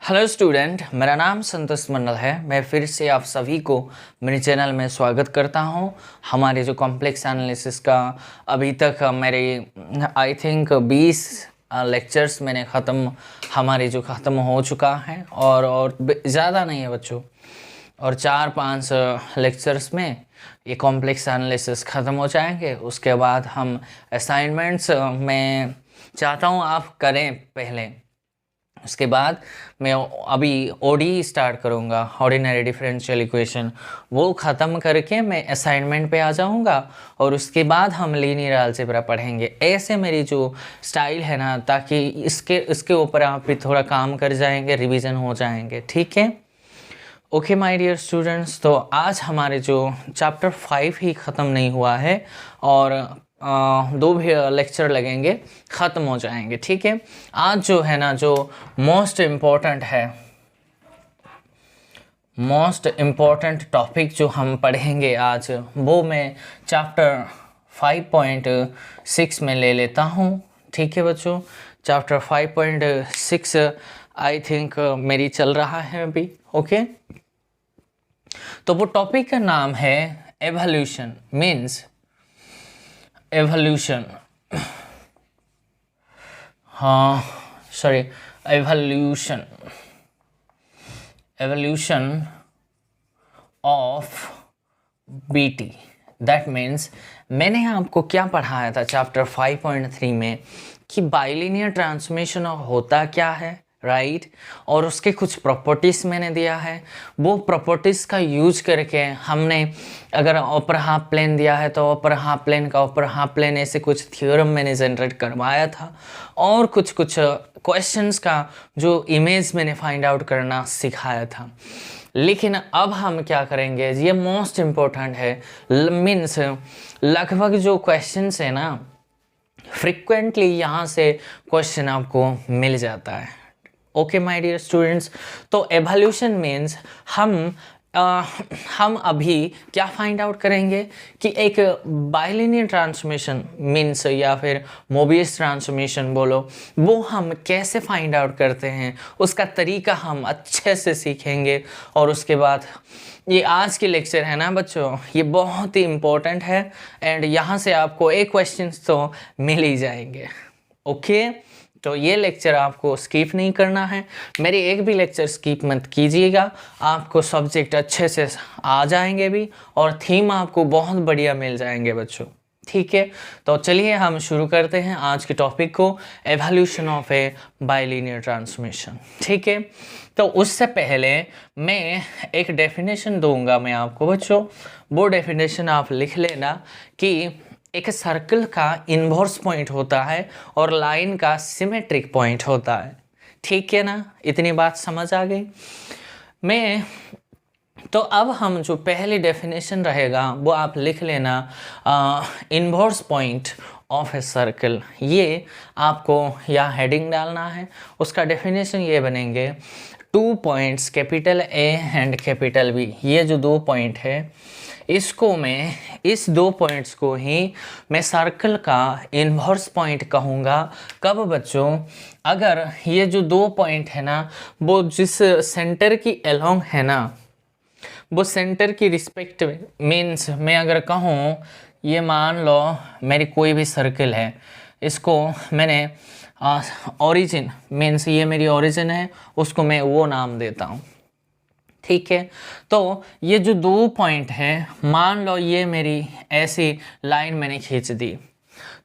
Hello student, मेरा नाम संतोष मंडल है। मैं फिर से आप सभी को मेरे चैनल में स्वागत करता हूं। हमारे जो कॉम्प्लेक्स एनालिसिस का अभी तक मेरे आई थिंक 20 लेक्चर्स मैंने ख़त्म हो चुका है और ज़्यादा नहीं है बच्चों। और 4-5 लेक्चर्स में ये कॉम्प्लेक्स एनालिसिस ख़त्म हो जाएंगे। उसके बाद हम असाइनमेंट्स में चाहता हूँ आप करें पहले। उसके बाद मैं अभी ओडी स्टार्ट करूँगा, ऑर्डिनरी डिफरेंशियल इक्वेशन, वो ख़त्म करके मैं असाइनमेंट पे आ जाऊँगा और उसके बाद हम लीनियर अलजेब्रा पढ़ेंगे। ऐसे मेरी जो स्टाइल है ना, ताकि इसके ऊपर आप भी थोड़ा काम कर जाएंगे, रिवीजन हो जाएंगे। ठीक है, ओके माय डियर स्टूडेंट्स। तो आज हमारे जो चैप्टर 5 ही ख़त्म नहीं हुआ है और 2 भी लेक्चर लगेंगे, ख़त्म हो जाएंगे। ठीक है, आज जो है ना, जो मोस्ट इम्पोर्टेंट टॉपिक जो हम पढ़ेंगे आज, वो मैं चैप्टर 5.6 में ले लेता हूँ। ठीक है बच्चों, चैप्टर 5.6 आई थिंक मेरी चल रहा है अभी। ओके, तो वो टॉपिक का नाम है evolution, means evolution, evolution of BT. That means मैंने आपको क्या पढ़ाया था चैप्टर 5.3 में कि बाइलिनियर ट्रांसफॉर्मेशन होता क्या है, राइट। और उसके कुछ प्रॉपर्टीज़ मैंने दिया है। वो प्रॉपर्टीज़ का यूज करके हमने, अगर अपर हाफ प्लेन दिया है तो अपर हाफ प्लेन का अपर हाफ प्लेन, ऐसे कुछ थ्योरम मैंने जनरेट करवाया था और कुछ क्वेश्चंस का जो इमेज मैंने फाइंड आउट करना सिखाया था। लेकिन अब हम क्या करेंगे, ये मोस्ट इम्पोर्टेंट है, मीन्स लगभग जो क्वेश्चंस है ना, फ्रिक्वेंटली यहाँ से क्वेश्चन आपको मिल जाता है। ओके माय डियर स्टूडेंट्स, तो एवोल्यूशन मीन्स हम अभी क्या फाइंड आउट करेंगे कि एक बाइलिनियर ट्रांसफॉर्मेशन मीन्स, या फिर मोबियस ट्रांसफॉर्मेशन बोलो, वो हम कैसे फाइंड आउट करते हैं, उसका तरीका हम अच्छे से सीखेंगे। और उसके बाद ये आज की लेक्चर है ना बच्चों, ये बहुत ही इम्पोर्टेंट है एंड यहाँ से आपको एक क्वेश्चन तो मिल ही जाएंगे। ओके, तो ये लेक्चर आपको स्किप नहीं करना है, मेरे एक भी लेक्चर स्किप मत कीजिएगा। आपको सब्जेक्ट अच्छे से आ जाएंगे भी और थीम आपको बहुत बढ़िया मिल जाएंगे बच्चों। ठीक है, तो चलिए हम शुरू करते हैं आज के टॉपिक को, evolution of A bilinear transformation. ठीक है, तो उससे पहले मैं एक डेफिनेशन दूंगा मैं आपको बच्चों, वो डेफिनेशन आप लिख लेना कि एक सर्कल का इन्वर्स पॉइंट होता है और लाइन का सिमेट्रिक पॉइंट होता है। ठीक है ना, इतनी बात समझ आ गई। तो अब हम जो पहली डेफिनेशन रहेगा वो आप लिख लेना, inverse point of a circle. ये आपको यहाँ हेडिंग डालना है, उसका डेफिनेशन ये बनेंगे, 2 points capital A and capital B. ये जो 2 पॉइंट है, इसको मैं, इस 2 पॉइंट्स को ही मैं सर्कल का इन्वर्स पॉइंट कहूँगा। कब बच्चों, अगर ये जो 2 पॉइंट है ना, वो जिस सेंटर की अलोंग है ना, वो सेंटर की रिस्पेक्ट में, मीन्स मैं अगर कहूँ, ये मान लो मेरी कोई भी सर्कल है, इसको मैंने ओरिजिन, मीन्स ये मेरी ओरिजिन है, उसको मैं वो नाम देता हूँ। ठीक है, तो ये जो 2 पॉइंट है, मान लो ये मेरी ऐसी लाइन मैंने खींच दी,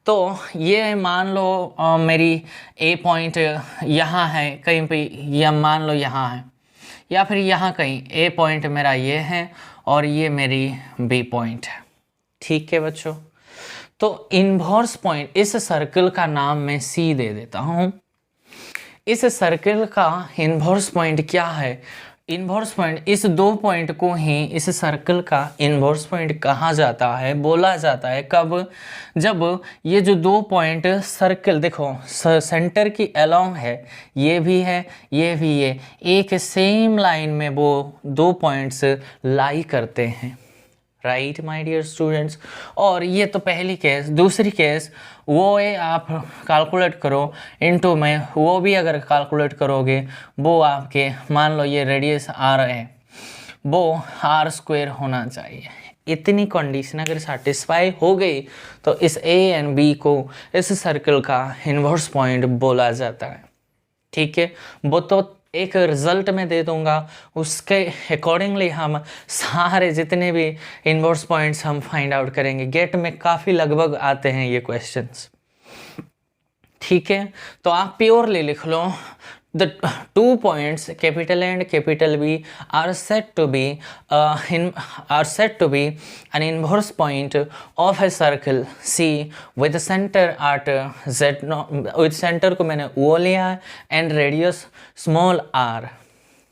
तो ये मान लो मेरी ए पॉइंट यहाँ है कहीं पे, या मान लो यहाँ है, या फिर यहाँ कहीं ए पॉइंट मेरा ये है और ये मेरी बी पॉइंट है। ठीक है बच्चों, तो इन्वर्स पॉइंट, इस सर्कल का नाम मैं सी दे देता हूँ। इस सर्कल का इन्वर्स पॉइंट क्या है, इन्वर्स पॉइंट, इस 2 पॉइंट को ही इस सर्कल का इन्वर्स पॉइंट कहा जाता है, बोला जाता है। कब, जब ये जो 2 पॉइंट सर्कल, देखो सेंटर की अलोंग है, ये भी है, ये भी है, एक सेम लाइन में वो 2 पॉइंट्स लाई करते हैं, राइट माय डियर स्टूडेंट्स। और ये तो पहली केस। दूसरी केस वो ए आप कैलकुलेट करो इनटू में, वो भी अगर कैलकुलेट करोगे वो आपके, मान लो ये रेडियस आर है, वो आर स्क्वायर होना चाहिए। इतनी कंडीशन अगर सेटिस्फाई हो गई तो इस ए एंड बी को इस सर्कल का इन्वर्स पॉइंट बोला जाता है। ठीक है, वो तो एक रिजल्ट में दे दूंगा, उसके अकॉर्डिंगली हम सारे जितने भी इन्वर्स पॉइंट्स हम फाइंड आउट करेंगे। गेट में काफ़ी लगभग आते हैं ये क्वेश्चंस। ठीक है, तो आप प्योरली लिख लो the 2 points capital A and capital B are said to be an inverse point of a circle C with center at Z0, with center को मैंने O लिया है and radius small r।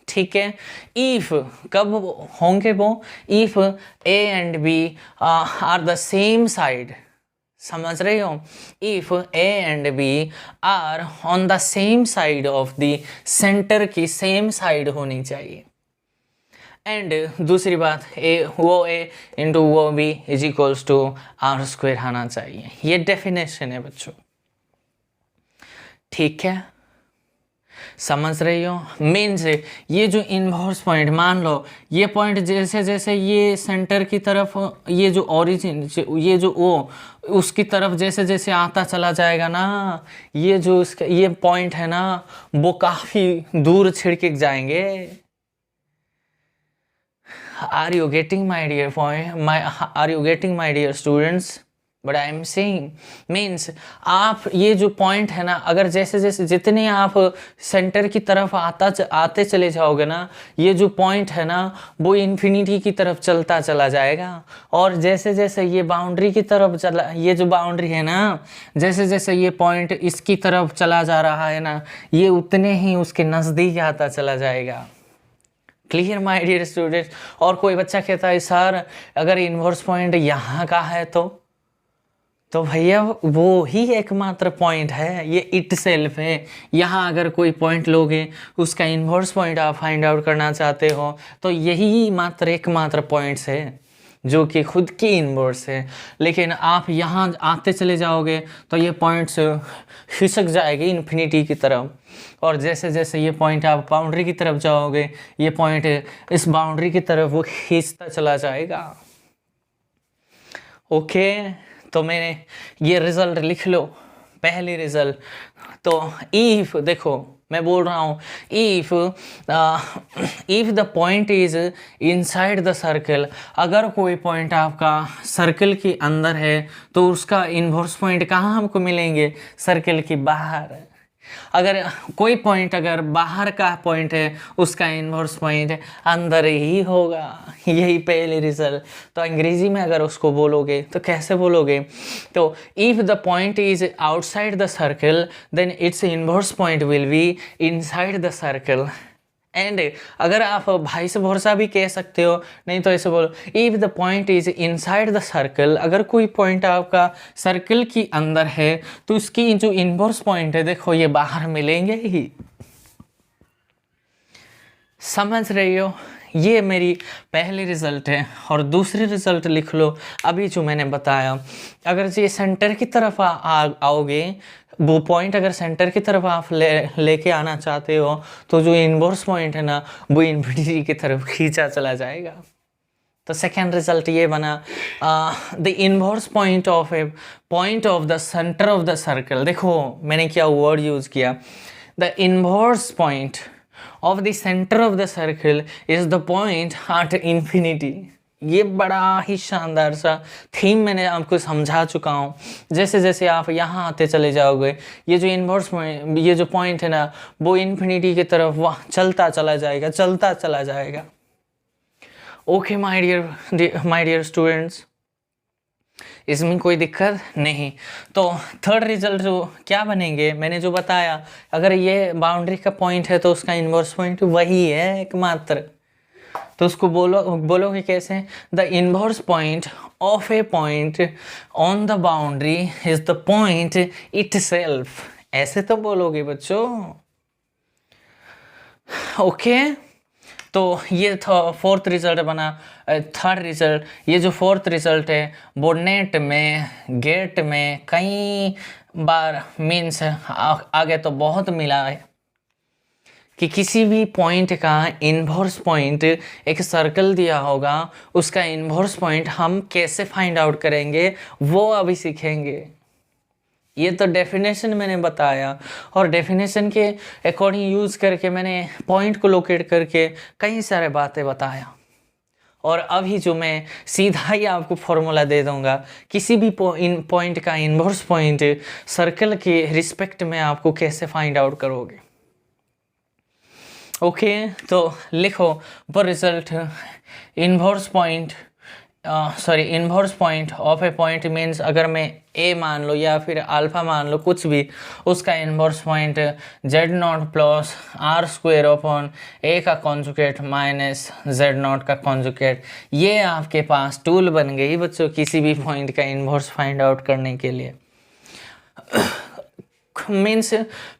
ठीक है, if कब होंगे वो, if A and B are the same side, समझ रहे हो, if A and B are on the same side of the center की सेम साइड होनी चाहिए। एंड दूसरी बात, वो ए इंटू वो B is equals to are square आना चाहिए। ये डेफिनेशन है बच्चों। ठीक है, समझ रही हो। मीन्स ये जो इन्वर्स पॉइंट, मान लो ये पॉइंट जैसे जैसे ये सेंटर की तरफ, ये जो ओरिजिन, ये जो ओ उसकी तरफ जैसे जैसे आता चला जाएगा ना, ये जो इसका ये पॉइंट है ना, वो काफ़ी दूर छिड़के जाएंगे। Are you getting my dear point, are you getting my dear students but I am saying. Means आप ये जो पॉइंट है ना, अगर जैसे जैसे जितने आप सेंटर की तरफ आते चले जाओगे ना, ये जो पॉइंट है ना वो इन्फिनिटी की तरफ चलता चला जाएगा। और जैसे जैसे ये बाउंड्री की तरफ चला, ये जो बाउंड्री है ना, जैसे जैसे ये पॉइंट इसकी तरफ चला जा रहा है ना, ये उतने ही उसके नज़दीक आता चला जाएगा। Clear my dear students. और कोई बच्चा कहता है सर अगर इन्वर्स पॉइंट यहाँ का है तो भैया वो ही एकमात्र पॉइंट है, ये इट सेल्फ है। यहाँ अगर कोई पॉइंट लोगे, उसका इन्वर्स पॉइंट आप फाइंड आउट करना चाहते हो, तो यही मात्र एकमात्र पॉइंट्स है जो कि खुद की इन्वर्स है। लेकिन आप यहाँ आते चले जाओगे तो ये पॉइंट्स खिसक जाएगी इन्फिनिटी की तरफ, और जैसे जैसे ये पॉइंट आप बाउंड्री की तरफ जाओगे, ये पॉइंट इस बाउंड्री की तरफ वो खींचता चला जाएगा। ओके, तो मैंने ये रिजल्ट लिख लो, पहली रिजल्ट। तो इफ, देखो मैं बोल रहा हूँ, if the point is inside the circle, अगर कोई पॉइंट आपका सर्कल के अंदर है तो उसका इन्वर्स पॉइंट कहाँ हमको मिलेंगे, सर्कल के बाहर। अगर कोई पॉइंट अगर बाहर का पॉइंट है, उसका इन्वर्स पॉइंट अंदर ही होगा। यही पहले रिजल्ट। तो अंग्रेजी में अगर उसको बोलोगे तो कैसे बोलोगे, तो if the point is outside the circle then its inverse point will be inside the circle. And अगर आप भाई से भरोसा भी कह सकते हो, नहीं तो ऐसे बोलो, if the point is inside the circle, अगर कोई पॉइंट आपका सर्कल के अंदर है तो उसकी जो इनवर्स पॉइंट है, देखो ये बाहर मिलेंगे ही। समझ रही हो। ये मेरी पहली रिजल्ट है। और दूसरी रिजल्ट लिख लो, अभी जो मैंने बताया, अगर ये सेंटर की तरफ आओगे, वो पॉइंट अगर सेंटर की तरफ आप लेके आना चाहते हो तो जो इन्वर्स पॉइंट है ना वो इन्फिनिटी की तरफ खींचा चला जाएगा। तो सेकेंड रिजल्ट ये बना, the inverse point of a point of the centre of the circle. देखो मैंने क्या वर्ड यूज़ किया, the inverse point of the centre of the circle is the point at infinity. ये बड़ा ही शानदार सा थीम मैंने आपको समझा चुका हूँ। जैसे जैसे आप यहाँ आते चले जाओगे, ये जो इन्वर्स पॉइंट, ये जो पॉइंट है ना वो इन्फिनिटी की तरफ वह चलता चला जाएगा, चलता चला जाएगा। ओके माय डियर स्टूडेंट्स, इसमें कोई दिक्कत नहीं। तो थर्ड रिजल्ट जो क्या बनेंगे, मैंने जो बताया, अगर ये बाउंड्री का पॉइंट है तो उसका इन्वर्स पॉइंट वही है एकमात्र। तो उसको बोलोगे कैसे, the inverse point of a point on the boundary is the point itself. ऐसे तो बोलोगे बच्चों। ओके, तो ये था फोर्थ रिजल्ट बना। थर्ड रिजल्ट, ये जो फोर्थ रिजल्ट है वो नेट में, गेट में कई बार मीन्स आगे तो बहुत मिला है कि किसी भी पॉइंट का इन्वर्स पॉइंट, एक सर्कल दिया होगा उसका इन्वर्स पॉइंट हम कैसे फाइंड आउट करेंगे वो अभी सीखेंगे। ये तो डेफिनेशन मैंने बताया और डेफिनेशन के अकॉर्डिंग यूज़ करके मैंने पॉइंट को लोकेट करके कई सारे बातें बताया। और अभी जो मैं सीधा ही आपको फॉर्मूला दे दूंगा, किसी भी पॉइंट का इन्वर्स पॉइंट सर्कल के रिस्पेक्ट में आपको कैसे फाइंड आउट करोगे। ओके, तो लिखो वो result inverse point inverse point of a point means अगर मैं ए मान लो या फिर अल्फा मान लो, कुछ भी, उसका inverse point z0 plus r square upon a का कॉन्जुगेट माइनस z0 का कॉन्जुगेट। ये आपके पास टूल बन गई बच्चों किसी भी पॉइंट का इन्वर्स फाइंड आउट करने के लिए। मीन्स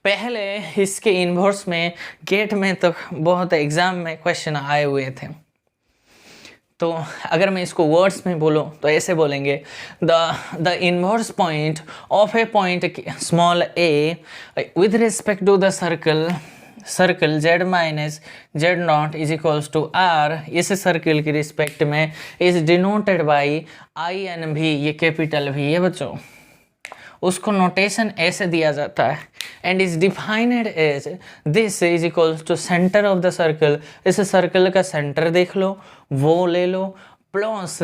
पहले इसके इन्वर्स में गेट में तो बहुत एग्जाम में क्वेश्चन आए हुए थे। तो अगर मैं इसको वर्ड्स में बोलूँ तो ऐसे बोलेंगे, the inverse point of a point small a with respect to the circle z minus z0 is equals to r, इस सर्कल की रिस्पेक्ट में is denoted by I N भी, ये कैपिटल भी है बच्चों, उसको नोटेशन ऐसे दिया जाता है and is defined as this is equals to center of the circle. इस सर्कल का सेंटर देख लो, वो ले लो, प्लस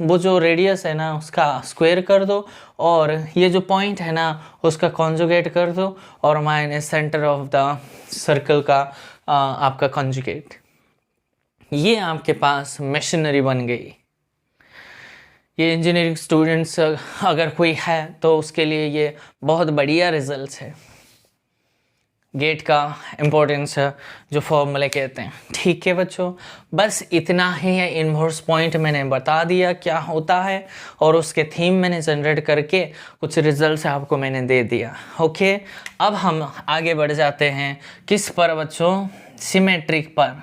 वो जो रेडियस है ना उसका स्क्वायर कर दो, और ये जो पॉइंट है ना उसका कॉन्जुगेट कर दो, और minus centre of the circle का आपका कॉन्जुगेट। ये आपके पास मशीनरी बन गई। ये इंजीनियरिंग स्टूडेंट्स अगर कोई है तो उसके लिए ये बहुत बढ़िया रिजल्ट है। गेट का इम्पोर्टेंस जो फॉर्मूले कहते हैं। ठीक है बच्चों, बस इतना ही है। इन्वर्स पॉइंट मैंने बता दिया क्या होता है और उसके थीम मैंने जनरेट करके कुछ रिजल्ट्स आपको मैंने दे दिया। ओके, अब हम आगे बढ़ जाते हैं किस पर बच्चों, सिमेट्रिक पर।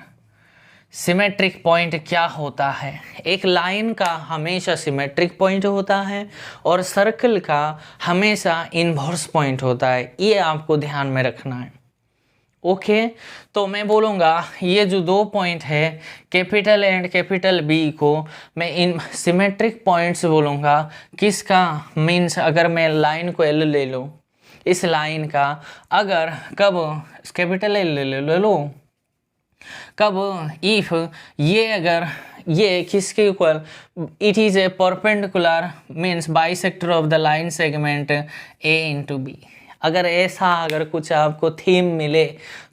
सिमेट्रिक पॉइंट क्या होता है? एक लाइन का हमेशा सिमेट्रिक पॉइंट होता है और सर्कल का हमेशा इन्वर्स पॉइंट होता है, ये आपको ध्यान में रखना है। ओके, तो मैं बोलूँगा ये जो दो पॉइंट है कैपिटल एंड कैपिटल बी को मैं इन सिमेट्रिक पॉइंट्स बोलूँगा। किसका? मीन्स अगर मैं लाइन को एल ले लूँ, इस लाइन का अगर कब कैपिटल एल ले लो कब इफ ये अगर ये किसके equal, it is a perpendicular means bisector of the line segment A into B. अगर ऐसा अगर कुछ आपको थीम मिले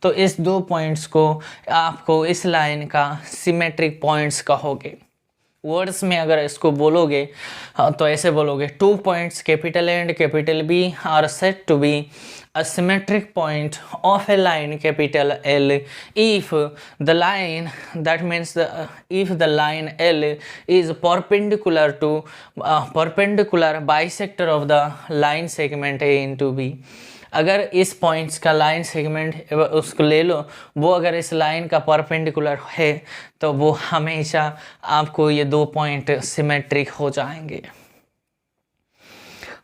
तो इस दो पॉइंट्स को आपको इस लाइन का सिमेट्रिक पॉइंट्स कहोगे। वर्ड्स में अगर इसको बोलोगे तो ऐसे बोलोगे, 2 points capital A and capital B are said to be a symmetric point of a line capital L if the line, that means if the line L is perpendicular to perpendicular bisector of the line segment A into B। अगर इस points का line segment उसको ले लो, वो अगर इस line का perpendicular है तो वो हमेशा आपको ये दो पॉइंट सिमेट्रिक हो जाएंगे।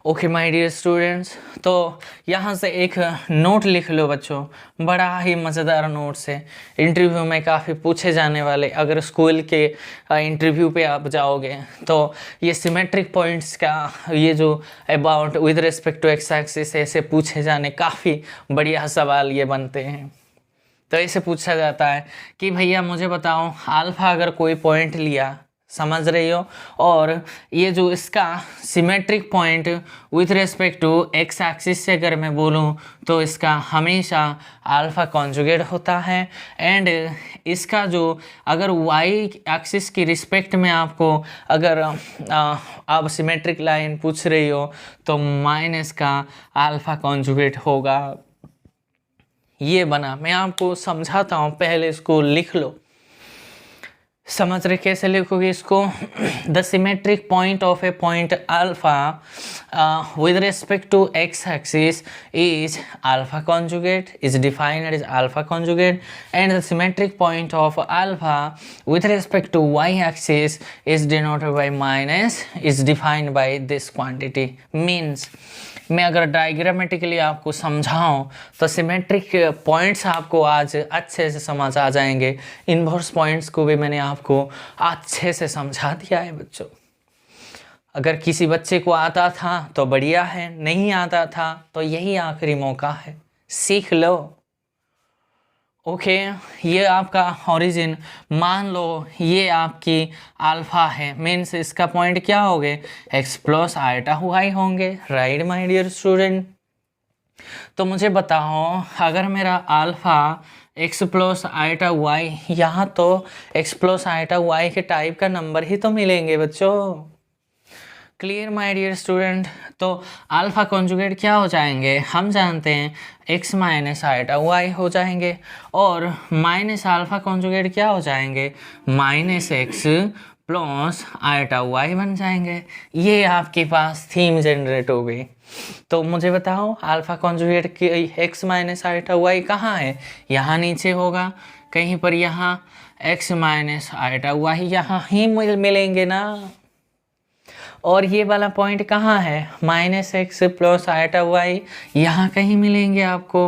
ओके माय डियर स्टूडेंट्स, तो यहाँ से एक नोट लिख लो बच्चों, बड़ा ही मज़ेदार नोट्स है, इंटरव्यू में काफ़ी पूछे जाने वाले। अगर स्कूल के इंटरव्यू पे आप जाओगे तो ये सिमेट्रिक पॉइंट्स का ये जो about with respect to x axis ऐसे पूछे जाने काफ़ी बढ़िया सवाल ये बनते हैं। तो ऐसे पूछा जाता है कि भैया मुझे बताओ, अल्फ़ा अगर कोई पॉइंट लिया, समझ रही हो, और ये जो इसका symmetric point with respect to x axis से अगर मैं बोलूँ तो इसका हमेशा अल्फ़ा कॉन्जुगेट होता है, एंड इसका जो अगर वाई एक्सिस की रिस्पेक्ट में आपको अगर आप सिमेट्रिक लाइन पूछ रही हो तो माइनस का अल्फ़ा कॉन्जुगेट होगा। ये बना, मैं आपको समझाता हूँ, पहले इसको लिख लो। समझ रहे कैसे लिखोगे इसको? The symmetric point of a point alpha with respect to x axis is alpha conjugate, is defined as alpha conjugate, and the symmetric point of alpha with respect to Y axis is denoted by minus, is defined by this quantity. Means मैं अगर diagrammatically आपको समझाऊं तो symmetric points आपको आज अच्छे से समझ आ जाएंगे। इनवर्स पॉइंट्स को भी मैंने आपको अच्छे से समझा दिया है बच्चों। अगर किसी बच्चे को आता था तो बढ़िया है, नहीं आता था तो यही आखिरी मौका है, सीख लो। ओके ये आपका ओरिजिन मान लो ये आपकी अल्फा है, मीन्स इसका पॉइंट क्या हो गए? एक्स प्लस आइटा वाई होंगे, राइट माय डियर स्टूडेंट। तो मुझे बताओ अगर मेरा alpha X plus iota Y, यहाँ तो एक्स प्लस आइटा वाई के टाइप का नंबर ही तो मिलेंगे बच्चों। Clear my dear student? तो अल्फा कॉन्जुगेट क्या हो जाएंगे? हम जानते हैं x माइनस आइटा वाई हो जाएंगे, और माइनस अल्फा कॉन्जुगेट क्या हो जाएंगे? Minus X plus iota Y बन जाएंगे। ये आपके पास थीम जनरेट हो गई। तो मुझे बताओ अल्फा कॉन्जुगेट की x माइनस आइटा वाई कहाँ है? यहाँ नीचे होगा कहीं पर, यहाँ x माइनस आइटा वाई यहाँ ही मिलेंगे ना। और ये वाला पॉइंट कहाँ है? Minus X plus iota Y, यहाँ कहीं मिलेंगे आपको,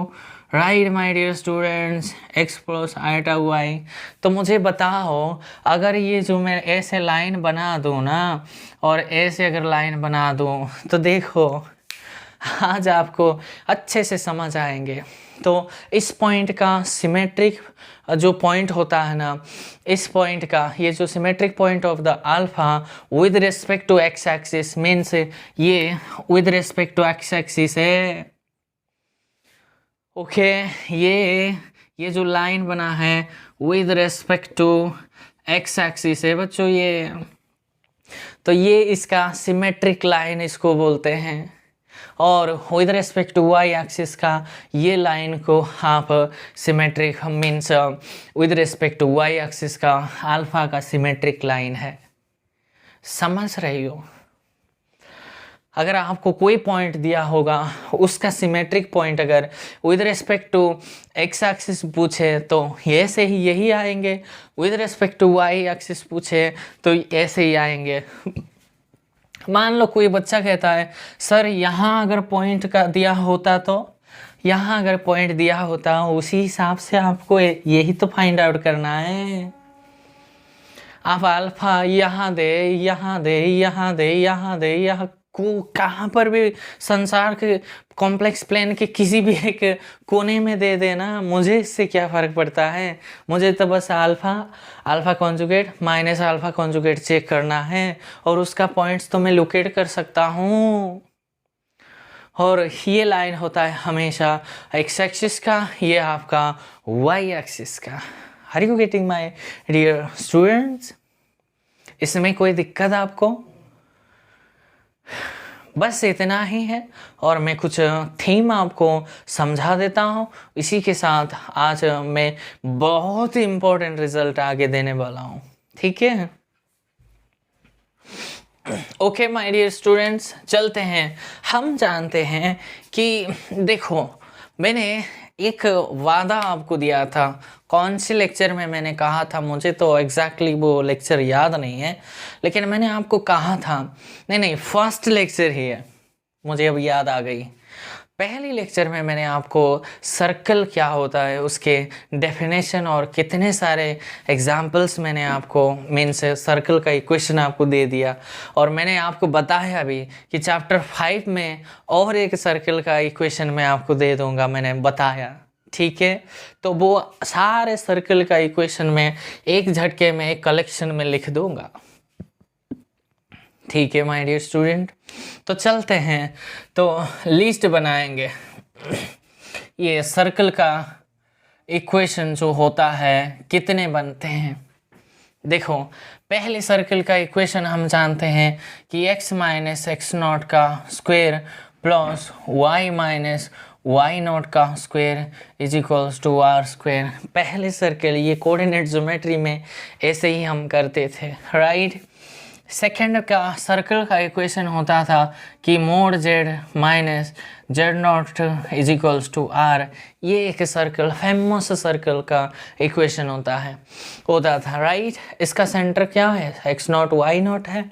right my dear students, X plus iota Y. तो मुझे बताओ अगर ये जो मैं ऐसे लाइन बना दूँ ना, और ऐसे अगर लाइन बना दूँ तो देखो आज आपको अच्छे से समझ आएंगे। तो इस पॉइंट का सिमेट्रिक जो पॉइंट होता है ना, इस पॉइंट का ये जो symmetric point of the alpha with respect to x axis, means ये with respect to x axis है। ओके ये जो लाइन बना है with respect to x axis है बच्चों ये। तो ये इसका सिमेट्रिक लाइन इसको बोलते हैं, और with respect to Y axis का ये लाइन को आप symmetric means with respect to Y axis का अल्फा का सिमेट्रिक लाइन है। समझ रही हो? अगर आपको कोई पॉइंट दिया होगा उसका सिमेट्रिक पॉइंट अगर with respect to x axis पूछे तो ऐसे ही यही आएंगे, with respect to Y axis पूछे तो ऐसे ही आएंगे। मान लो कोई बच्चा कहता है सर यहाँ अगर पॉइंट का दिया होता, तो यहाँ अगर पॉइंट दिया होता उसी हिसाब से आपको यही तो फाइंड आउट करना है। आप अल्फा यहाँ दे, यहाँ दे, यहाँ दे, यहाँ दे, यहाँ को कहाँ पर भी संसार के कॉम्प्लेक्स प्लेन के किसी भी एक कोने में दे देना, मुझे इससे क्या फ़र्क पड़ता है। मुझे तो बस alpha conjugate minus alpha conjugate check करना है, और उसका पॉइंट्स तो मैं लोकेट कर सकता हूँ। और ये लाइन होता है हमेशा एक्स एक्सिस का, ये आपका वाई एक्सिस का। Are you getting my dear students? इसमें कोई दिक्कत आपको? बस इतना ही है, और मैं कुछ थीम आपको समझा देता हूँ। इसी के साथ आज मैं बहुत ही इम्पोर्टेंट रिजल्ट आगे देने वाला हूँ, ठीक है? ओके माय डियर स्टूडेंट्स, चलते हैं। हम जानते हैं कि देखो मैंने एक वादा आपको दिया था, कौन से लेक्चर में मैंने कहा था, मुझे तो एग्जैक्टली वो लेक्चर याद नहीं है, लेकिन मैंने आपको कहा था, नहीं फर्स्ट लेक्चर ही है, मुझे अब याद आ गई। पहली लेक्चर में मैंने आपको सर्कल क्या होता है उसके डेफिनेशन और कितने सारे एग्जाम्पल्स मैंने आपको मीन्स सर्कल का इक्वेशन आपको दे दिया, और मैंने आपको बताया भी कि चैप्टर 5 में और एक सर्कल का इक्वेशन मैं आपको दे दूंगा, मैंने बताया, ठीक है? तो वो सारे सर्कल का इक्वेशन में एक झटके में एक कलेक्शन में लिख दूंगा, ठीक है माय डियर स्टूडेंट? तो चलते हैं, तो लिस्ट बनाएंगे। ये सर्कल का इक्वेशन जो होता है कितने बनते हैं? देखो पहले सर्कल का इक्वेशन हम जानते हैं कि x माइनस एक्स नॉट का square plus y minus y not का square is equals to are square. पहले सर्कल ये कोऑर्डिनेट ज्योमेट्री में ऐसे ही हम करते थे, राइट। सेकंड का सर्कल का इक्वेशन होता था कि mod z minus z not is equals to r. ये एक सर्कल, फेमस सर्कल का इक्वेशन होता था, राइट। इसका सेंटर क्या है, एक्स नॉट वाई नॉट है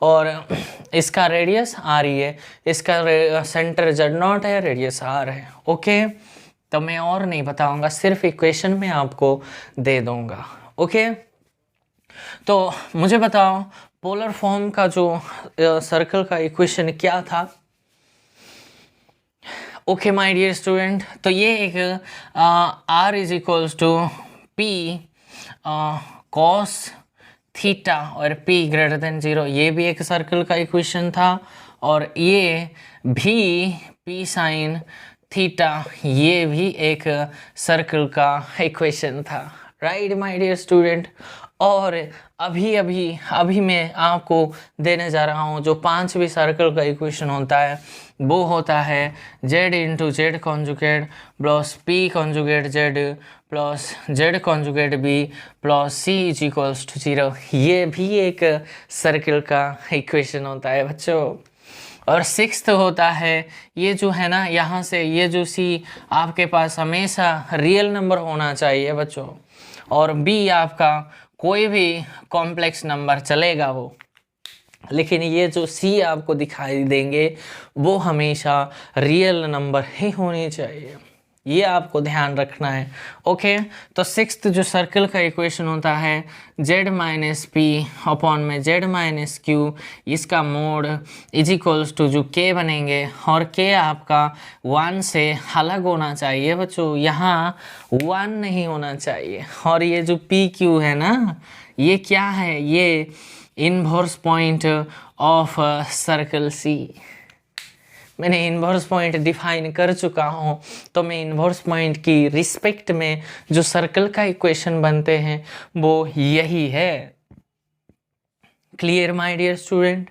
और इसका रेडियस आर ही है। इसका सेंटर जेड नॉट है, रेडियस आर है, ओके। तो मैं और नहीं बताऊंगा, सिर्फ इक्वेशन में आपको दे दूंगा, ओके। तो मुझे बताओ पोलर फॉर्म का जो सर्कल का इक्वेशन क्या था। ओके माय डियर स्टूडेंट, तो ये एक R is equals to P cos theta और p ग्रेटर देन 0, ये भी एक सर्कल का इक्वेशन था। और ये भी p साइन थीटा, ये भी एक सर्कल का इक्वेशन था, राइट माय डियर स्टूडेंट। और अभी मैं आपको देने जा रहा हूँ जो पांचवी सर्कल का इक्वेशन होता है, वो होता है z into Z conjugate plus P conjugate Z plus Z conjugate B plus C is equals to 0। ये भी एक सर्कल का इक्वेशन होता है बच्चों। और सिक्स्थ होता है, ये जो है ना, यहाँ से ये जो सी आपके पास हमेशा रियल नंबर होना चाहिए बच्चों, और बी आपका कोई भी कॉम्प्लेक्स नंबर चलेगा वो, लेकिन ये जो सी आपको दिखाई देंगे वो हमेशा रियल नंबर ही होनी चाहिए, ये आपको ध्यान रखना है, ओके। तो सिक्स्थ जो सर्कल का इक्वेशन होता है z माइनस पी अपॉन में z माइनस क्यू, इसका मोड इज इक्वल्स टू जो k बनेंगे, और k आपका 1 से अलग होना चाहिए बच्चों, यहाँ 1 नहीं होना चाहिए। और ये जो पी क्यू है ना, ये क्या है, ये इनवर्स पॉइंट ऑफ सर्कल सी। मैंने इन्वर्स पॉइंट डिफाइन कर चुका हूँ, तो मैं इन्वर्स पॉइंट की रिस्पेक्ट में जो सर्कल का इक्वेशन बनते हैं वो यही है। क्लियर माय डियर स्टूडेंट,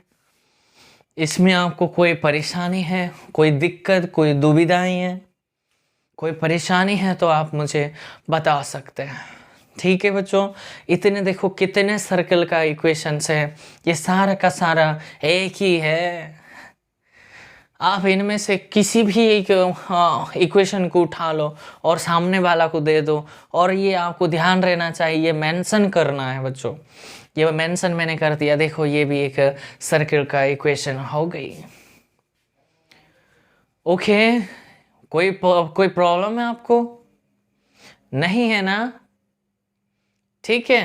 इसमें आपको कोई परेशानी है, कोई दिक्कत, कोई दुविधाएं हैं, कोई परेशानी है तो आप मुझे बता सकते हैं, ठीक है बच्चों। इतने देखो कितने सर्कल का इक्वेशंस है, ये सारा का सारा एक ही है। आप इनमें से किसी भी एक इक्वेशन को उठा लो और सामने वाला को दे दो, और ये आपको ध्यान रहना चाहिए, मेंशन करना है बच्चों। ये मेंशन मैंने कर दिया, देखो ये भी एक सर्कल का इक्वेशन हो गई, ओके। कोई प्रॉब्लम है आपको, नहीं है ना, ठीक है।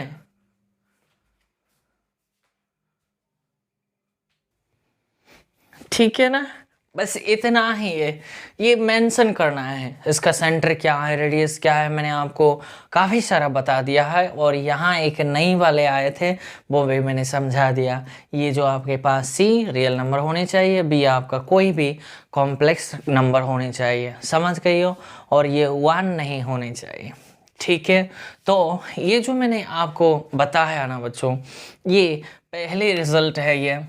ठीक है ना, बस इतना ही है, ये मेंशन करना है, इसका सेंटर क्या है, रेडियस क्या है, मैंने आपको काफ़ी सारा बता दिया है। और यहाँ एक नई वाले आए थे वो भी मैंने समझा दिया। ये जो आपके पास सी रियल नंबर होने चाहिए, बी आपका कोई भी कॉम्प्लेक्स नंबर होने चाहिए, समझ गई हो, और ये 1 नहीं होने चाहिए, ठीक है। तो ये जो मैंने आपको बताया ना बच्चों, ये पहले रिजल्ट है ये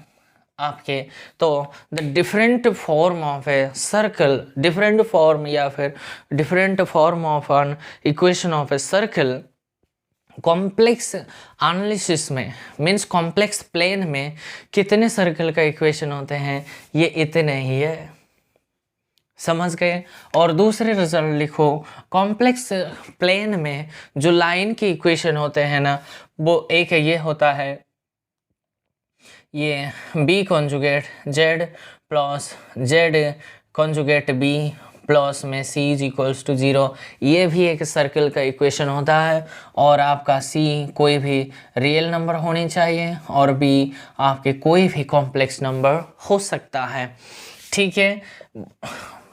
आपके। तो the different form of a circle, different form या फिर different form of an equation of a circle complex analysis में, मीन्स कॉम्प्लेक्स प्लेन में कितने सर्कल का इक्वेशन होते हैं, ये इतने ही है, समझ गए। और दूसरे रिजल्ट लिखो, कॉम्प्लेक्स प्लेन में जो लाइन के इक्वेशन होते हैं ना, वो एक ये होता है, ये b conjugate z plus z conjugate b plus में c इज इक्वल्स टू 0, ये भी एक सर्कल का इक्वेशन होता है। और आपका c कोई भी रियल नंबर होनी चाहिए और b आपके कोई भी कॉम्प्लेक्स नंबर हो सकता है, ठीक है,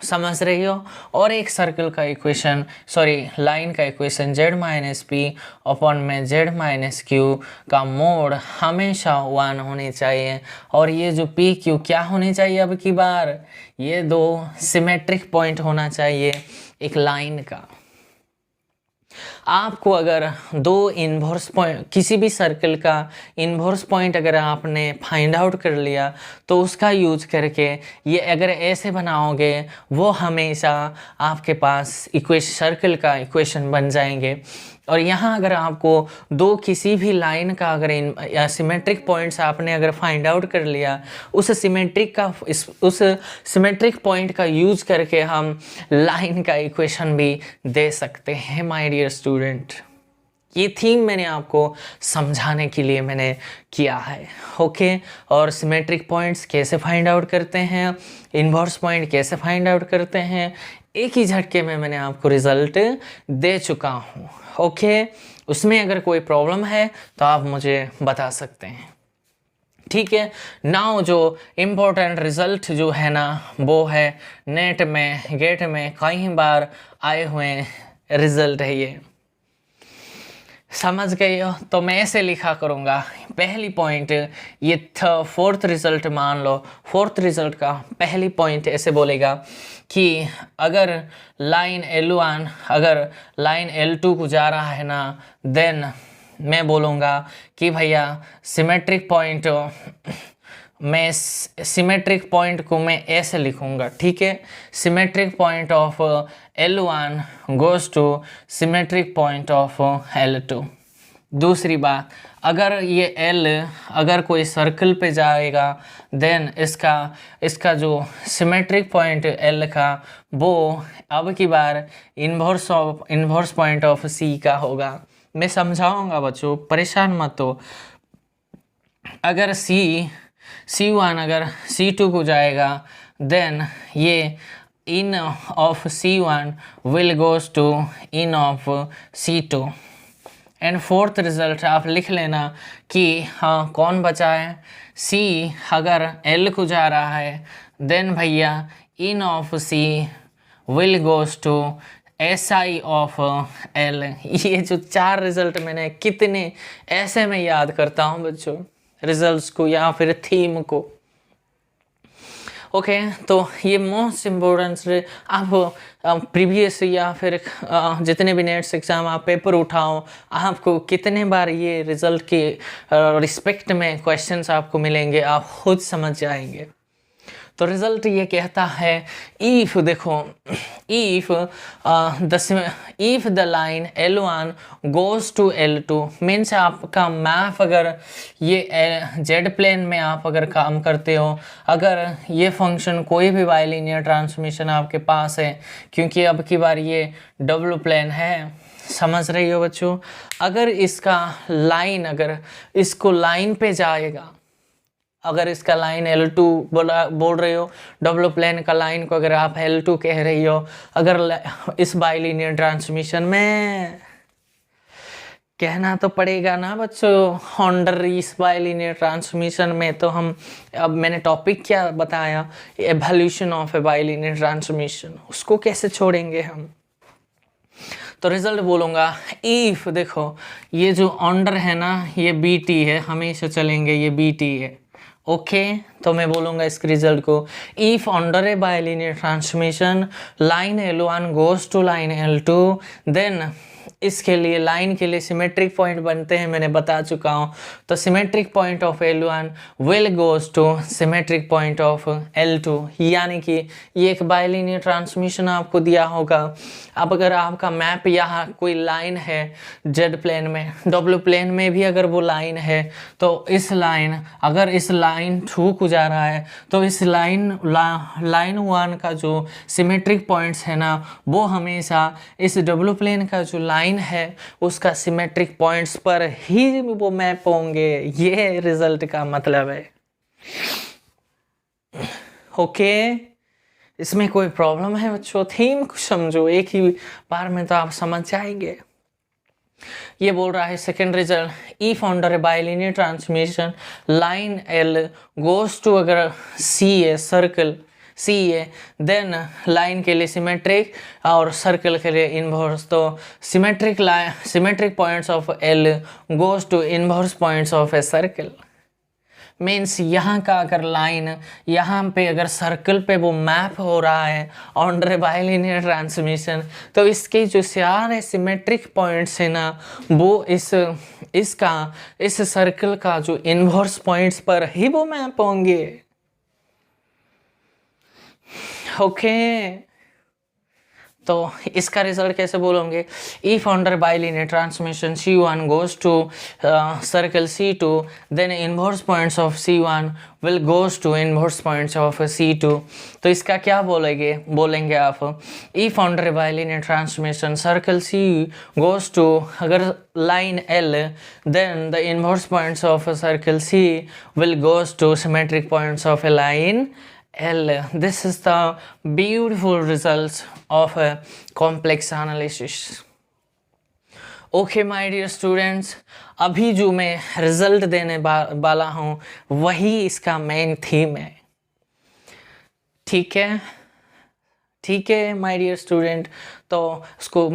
समझ रही हो। और एक सर्कल का इक्वेशन, सॉरी लाइन का equation z minus P upon में z माइनस क्यू का मोड हमेशा 1 होनी चाहिए। और ये जो पी क्यू क्या होनी चाहिए, अब की बार ये दो सिमेट्रिक पॉइंट होना चाहिए एक लाइन का। आपको अगर दो इन्वर्स पॉइंट, किसी भी सर्कल का इन्वर्स पॉइंट अगर आपने फाइंड आउट कर लिया तो उसका यूज करके ये अगर ऐसे बनाओगे वो हमेशा आपके पास इक्वेशन, सर्कल का इक्वेशन बन जाएंगे। और यहाँ अगर आपको दो किसी भी लाइन का अगर या सिमेट्रिक पॉइंट्स आपने अगर फाइंड आउट कर लिया, उस सिमेट्रिक पॉइंट का यूज करके हम लाइन का इक्वेशन भी दे सकते हैं माय डियर स्टूडेंट। ये थीम मैंने आपको समझाने के लिए मैंने किया है। ओके, और सिमेट्रिक पॉइंट्स कैसे फाइंड आउट करते हैं, इन्वर्स पॉइंट कैसे फाइंड आउट करते हैं, एक ही झटके में मैंने आपको रिजल्ट दे चुका हूँ। ओके, उसमें अगर कोई प्रॉब्लम है तो आप मुझे बता सकते हैं। ठीक है, नाउ जो इम्पोर्टेंट रिजल्ट जो है ना वो है नेट में, गेट में कई बार आए हुए रिजल्ट है ये, समझ गए हो? तो मैं ऐसे लिखा करूँगा, पहली पॉइंट ये फोर्थ रिजल्ट मान लो, फोर्थ रिजल्ट का पहली पॉइंट ऐसे बोलेगा कि अगर लाइन L1 अगर लाइन L2 को जा रहा है ना, देन मैं बोलूँगा कि भैया सिमेट्रिक पॉइंट, मैं सिमेट्रिक पॉइंट को मैं ऐसे लिखूँगा। ठीक है, symmetric point of L1 goes to symmetric point of L2। दूसरी बात, अगर ये L अगर कोई सर्कल पे जाएगा देन इसका जो सिमेट्रिक पॉइंट L का वो अब की बार इन्वर्स पॉइंट ऑफ C का होगा। मैं समझाऊंगा बच्चों, परेशान मत हो। अगर C1 अगर C2 को जाएगा देन ये in of C1 will goes to in of C2। And fourth result आप लिख लेना कि हाँ कौन बचा है, C अगर L को जा रहा है देन भैया in of C will goes to SI of L। ये जो चार रिजल्ट मैंने कितने ऐसे में याद करता हूँ बच्चों, रिजल्ट्स को या फिर थीम को। ओके, तो ये मोस्ट इम्पोर्टेंट आप प्रीवियस या फिर जितने भी नेट्स एग्ज़ाम आप पेपर उठाओ, आपको कितने बार ये रिज़ल्ट के रिस्पेक्ट में क्वेश्चंस आपको मिलेंगे, आप खुद समझ जाएंगे। तो रिज़ल्ट ये कहता है इफ़, देखो if the line L1 goes to L2 means आपका मैप, अगर ये जेड प्लेन में आप अगर काम करते हो, अगर ये फंक्शन कोई भी बाइलिनियर ट्रांसमिशन आपके पास है, क्योंकि अब की बार ये डब्ल्यू प्लेन है, समझ रही हो बच्चों। अगर इसका लाइन, अगर इसको लाइन पे जाएगा, अगर इसका लाइन L2 बोल रहे हो, डब्ल्यू प्लेन का लाइन को अगर आप L2 कह रही हो, अगर इस बाइलिनियर ट्रांसमिशन में कहना तो पड़ेगा ना बच्चों, अंडर इस बाइलिनियर ट्रांसमिशन में तो हम, अब मैंने टॉपिक क्या बताया, evolution of A bilinear transmission, उसको कैसे छोड़ेंगे हम। तो रिजल्ट बोलूँगा इफ़, देखो ये जो अंडर है ना ये BT है, हमेशा चलेंगे ये BT है। ओके, तो मैं बोलूँगा इसके रिजल्ट को, if under a bilinear transmission line L1 goes to line L2 then इसके लिए लाइन के लिए सिमेट्रिक पॉइंट बनते हैं, मैंने बता चुका हूँ। तो symmetric point of L1 will goes to symmetric point of L2, यानी कि ये एक बाइलिनियर ट्रांसमिशन आपको दिया होगा। अब अगर आपका मैप यहाँ कोई लाइन है जेड प्लेन में, डब्ल्यू प्लेन में भी अगर वो लाइन है, तो इस लाइन, अगर इस लाइन थ्रू को जा रहा है तो इस लाइन 1 का जो सिमेट्रिक पॉइंट्स है ना वो हमेशा इस डब्ल्यू प्लेन का जो लाइन है उसका सिमेट्रिक पॉइंट्स पर ही वो मैप होंगे। ये रिजल्ट का मतलब है। ओके, इसमें कोई प्रॉब्लम है बच्चों? थीम को समझो, एक ही बार में तो आप समझ जाएंगे। ये बोल रहा है second result, if under a bilinear transmission line L goes to, अगर C है, सर्कल C है, देन लाइन के लिए सिमेट्रिक और सर्कल के लिए इन्वर्स, तो symmetric points of L goes to inverse points of a circle. Means यहाँ का अगर लाइन, यहाँ पे अगर सर्कल पे वो मैप हो रहा है ऑन बाइलिनियर ट्रांसमिशन, तो इसके जो सारे सिमेट्रिक पॉइंट्स है ना, वो इस सर्कल का जो इन्वर्स पॉइंट्स पर ही वो मैप होंगे। ओके, तो इसका रिजल्ट कैसे बोलोगे? If under bilinear transmission C1 goes to circle C2, then inverse points of C1 will goes to inverse points of C2। तो इसका क्या बोलेंगे आप? If under bilinear transmission circle C goes to, अगर line L, then the inverse points of circle C will goes to symmetric points of a line L. This is the beautiful results of a complex analysis. Okay, my dear students, अभी जो मैं result देने वाला हूँ वही इसका main theme है। ठीक है माय डियर स्टूडेंट, तो उसको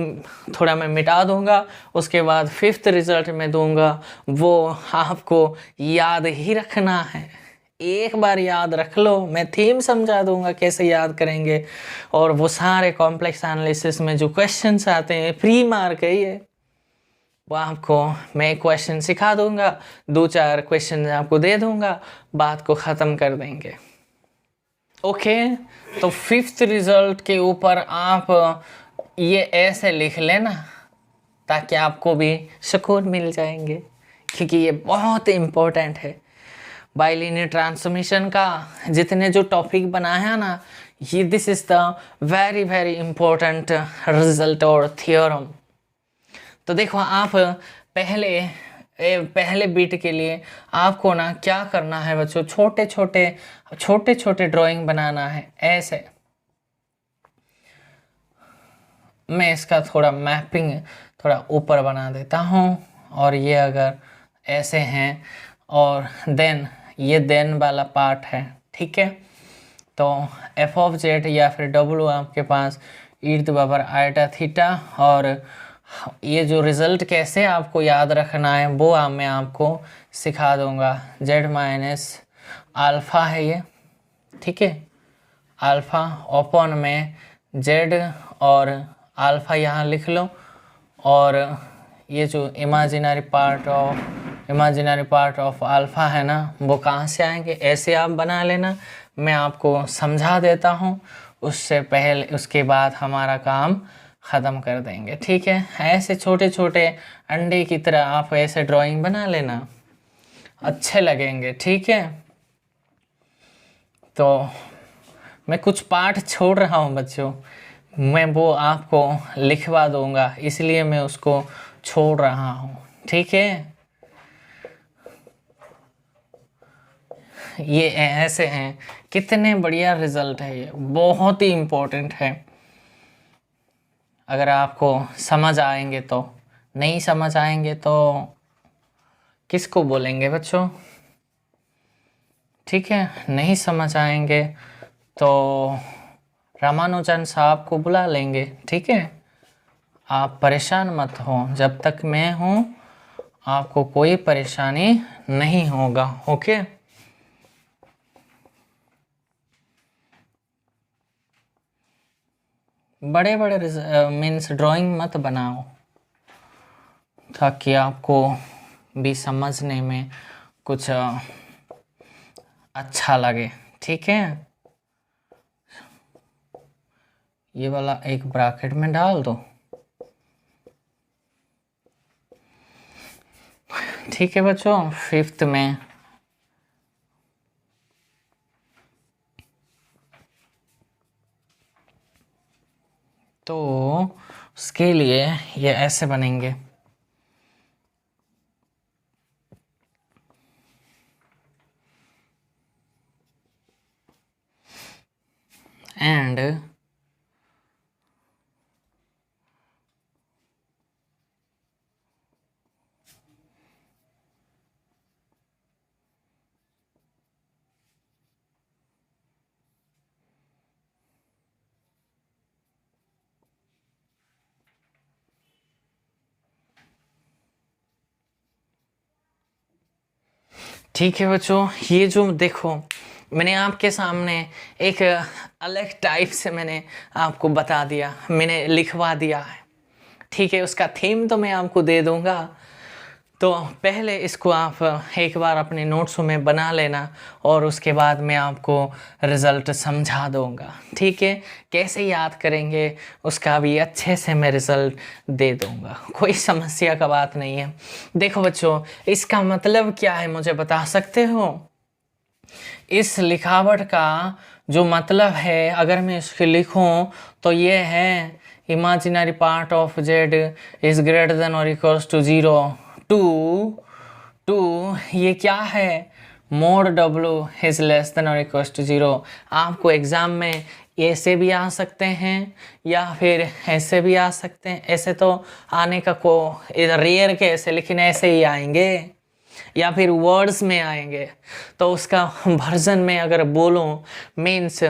थोड़ा मैं मिटा दूंगा, उसके बाद फिफ्थ रिजल्ट में दूंगा, वो आपको याद ही रखना है। एक बार याद रख लो, मैं थीम समझा दूंगा कैसे याद करेंगे, और वो सारे कॉम्प्लेक्स एनालिसिस में जो क्वेश्चंस आते हैं प्री मार्क है ये, वो आपको मैं क्वेश्चन सिखा दूंगा, 2-4 क्वेश्चन आपको दे दूंगा, बात को ख़त्म कर देंगे। ओके, तो फिफ्थ रिजल्ट के ऊपर आप ये ऐसे लिख लेना ताकि आपको भी सुकून मिल जाएंगे, क्योंकि ये बहुत इम्पोर्टेंट है। बाइलिनियर ट्रांसमिशन का जितने जो टॉपिक बनाया ना, ये this is the very very important result और थियोरम। तो देखो, आप पहले बीट के लिए आपको ना क्या करना है बच्चों, छोटे छोटे ड्राइंग बनाना है। ऐसे मैं इसका थोड़ा मैपिंग थोड़ा ऊपर बना देता हूँ, और ये अगर ऐसे हैं, और देन ये देन वाला पार्ट है। ठीक है, तो एफ ऑफ जेड या फिर डब्लू आपके पास e⁻θ, और ये जो रिज़ल्ट कैसे आपको याद रखना है वो मैं आपको सिखा दूंगा। जेड माइनस अल्फ़ा है ये, ठीक है, अल्फ़ा ओपन में जेड, और अल्फ़ा यहाँ लिख लो, और ये जो इमेजिनरी पार्ट ऑफ अल्फ़ा है ना, वो कहाँ से आएंगे, ऐसे आप बना लेना, मैं आपको समझा देता हूँ, उससे पहले उसके बाद हमारा काम ख़त्म कर देंगे। ठीक है, ऐसे छोटे छोटे अंडे की तरह आप ऐसे ड्राइंग बना लेना, अच्छे लगेंगे। ठीक है, तो मैं कुछ पार्ट छोड़ रहा हूँ बच्चों, मैं वो आपको लिखवा दूंगा, इसलिए मैं उसको छोड़ रहा हूँ। ठीक है, ये ऐसे हैं, कितने बढ़िया रिजल्ट है ये, बहुत ही इम्पोर्टेंट है। अगर आपको समझ आएंगे तो, नहीं समझ आएंगे तो किसको बोलेंगे बच्चों? ठीक है, नहीं समझ आएंगे तो रामानुजन साहब को बुला लेंगे। ठीक है, आप परेशान मत हो, जब तक मैं हूँ आपको कोई परेशानी नहीं होगा। ओके, बड़े बड़े मीन्स ड्राइंग मत बनाओ, ताकि आपको भी समझने में कुछ अच्छा लगे। ठीक है, ये वाला एक ब्रैकेट में डाल दो। ठीक है बच्चों, फिफ्थ में तो उसके लिए ये ऐसे बनेंगे, एंड ठीक है बच्चों, ये जो देखो मैंने आपके सामने एक अलग टाइप से मैंने आपको बता दिया, मैंने लिखवा दिया है। ठीक है, उसका थीम तो मैं आपको दे दूंगा, तो पहले इसको आप एक बार अपने नोट्स में बना लेना और उसके बाद मैं आपको रिज़ल्ट समझा दूंगा। ठीक है, कैसे याद करेंगे उसका भी अच्छे से मैं रिज़ल्ट दे दूंगा, कोई समस्या का बात नहीं है। देखो बच्चों, इसका मतलब क्या है मुझे बता सकते हो? इस लिखावट का जो मतलब है, अगर मैं इसके लिखूं तो ये है imaginary part of Z is greater than और इक्वल्स टू 0 टू ये क्या है, mode W is less than और इक्वल्स टू 0। आपको एग्जाम में ऐसे भी आ सकते हैं या फिर ऐसे भी आ सकते हैं। ऐसे तो आने का को रेयर केस है, लेकिन ऐसे ही आएंगे या फिर वर्ड्स में आएंगे। तो उसका वर्जन में अगर बोलो मीन्स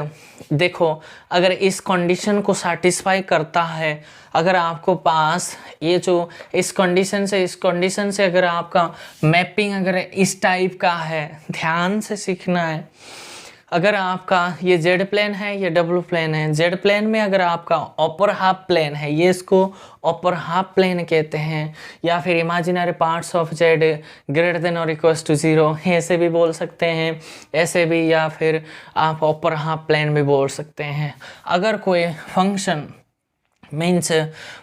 देखो, अगर इस कंडीशन को सैटिस्फाई करता है, अगर आपको पास ये जो इस कंडीशन से अगर आपका मैपिंग अगर इस टाइप का है, ध्यान से सीखना है। अगर आपका ये जेड प्लेन है, ये डब्ल्यू प्लेन है, जेड प्लेन में अगर आपका अपर हाफ प्लेन है, ये इसको अपर हाफ प्लेन कहते हैं, या फिर imaginary parts of Z greater than और इक्वल्स टू 0 ऐसे भी बोल सकते हैं, ऐसे भी, या फिर आप अपर हाफ प्लेन भी बोल सकते हैं। अगर कोई फंक्शन मीन्स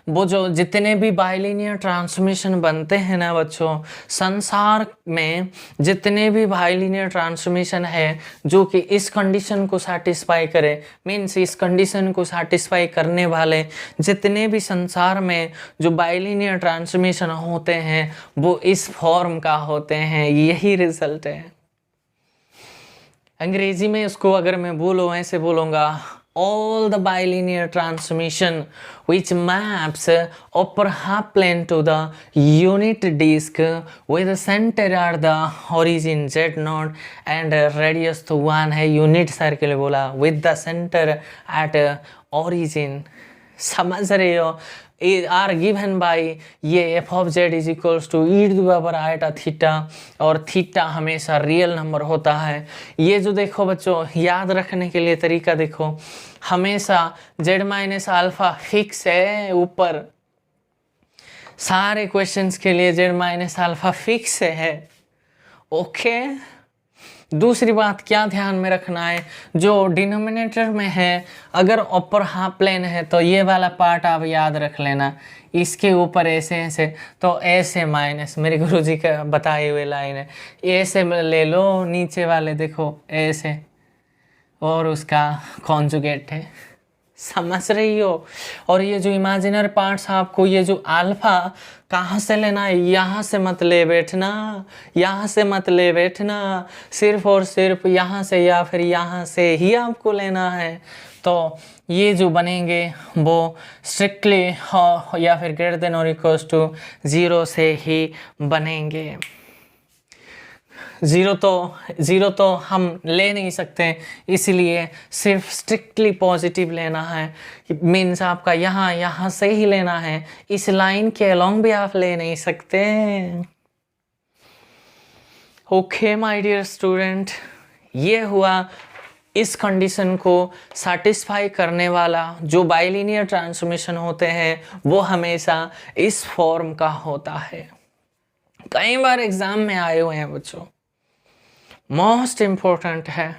वो जो जितने भी बाइलिनियर ट्रांसफॉर्मेशन बनते हैं ना बच्चों, संसार में जितने भी बाइलिनियर ट्रांसफॉर्मेशन है जो कि इस कंडीशन को सैटिस्फाई करे, मीन्स इस कंडीशन को सैटिस्फाई करने वाले जितने भी संसार में जो बाइलिनियर ट्रांसफॉर्मेशन होते हैं वो इस फॉर्म का होते हैं। यही रिजल्ट है। अंग्रेजी में इसको अगर मैं बोलूँ, ऐसे बोलूँगा, all the bilinear transformation which maps upper half plane to the unit disk with the center at the origin z0 and radius तो 1 है, यूनिट सर्किल बोला, with the center at origin। समझ रहे हो? आर गिवन बाई ये F of Z is equals to E to the power iota theta, और theta हमेशा real number होता है। ये जो देखो बच्चों, याद रखने के लिए तरीका देखो, हमेशा जेड माइनस अल्फा फिक्स है ऊपर, सारे क्वेश्चंस के लिए जेड माइनस अल्फा फिक्स है। ओके, दूसरी बात क्या ध्यान में रखना है, जो डिनोमिनेटर में है अगर अपर हाफ प्लेन है तो ये वाला पार्ट आप याद रख लेना, इसके ऊपर ऐसे ऐसे, तो ऐसे माइनस, मेरे गुरुजी का बताए हुए लाइन है, ऐसे ले लो, नीचे वाले देखो ऐसे, और उसका कॉन्जुगेट है। समझ रही हो? और ये जो इमेजिनरी पार्ट्स आपको ये जो अल्फा कहाँ से लेना है, यहाँ से मत ले बैठना, यहाँ से मत ले बैठना, सिर्फ और सिर्फ यहाँ से या फिर यहाँ से ही आपको लेना है। तो ये जो बनेंगे वो स्ट्रिक्टली या फिर ग्रेटर देन और इक्वल्स टू 0 से ही बनेंगे। ज़ीरो तो हम ले नहीं सकते, इसलिए सिर्फ स्ट्रिक्टली पॉजिटिव लेना है। मीन्स आपका यहाँ से ही लेना है, इस लाइन के अलोंग भी आप ले नहीं सकते। ओके माय डियर स्टूडेंट, ये हुआ इस कंडीशन को सैटिस्फाई करने वाला जो बाइलिनियर ट्रांसफॉर्मेशन होते हैं वो हमेशा इस फॉर्म का होता है। कई बार एग्जाम में आए हुए हैं बच्चों, मोस्ट इम्पोर्टेंट है।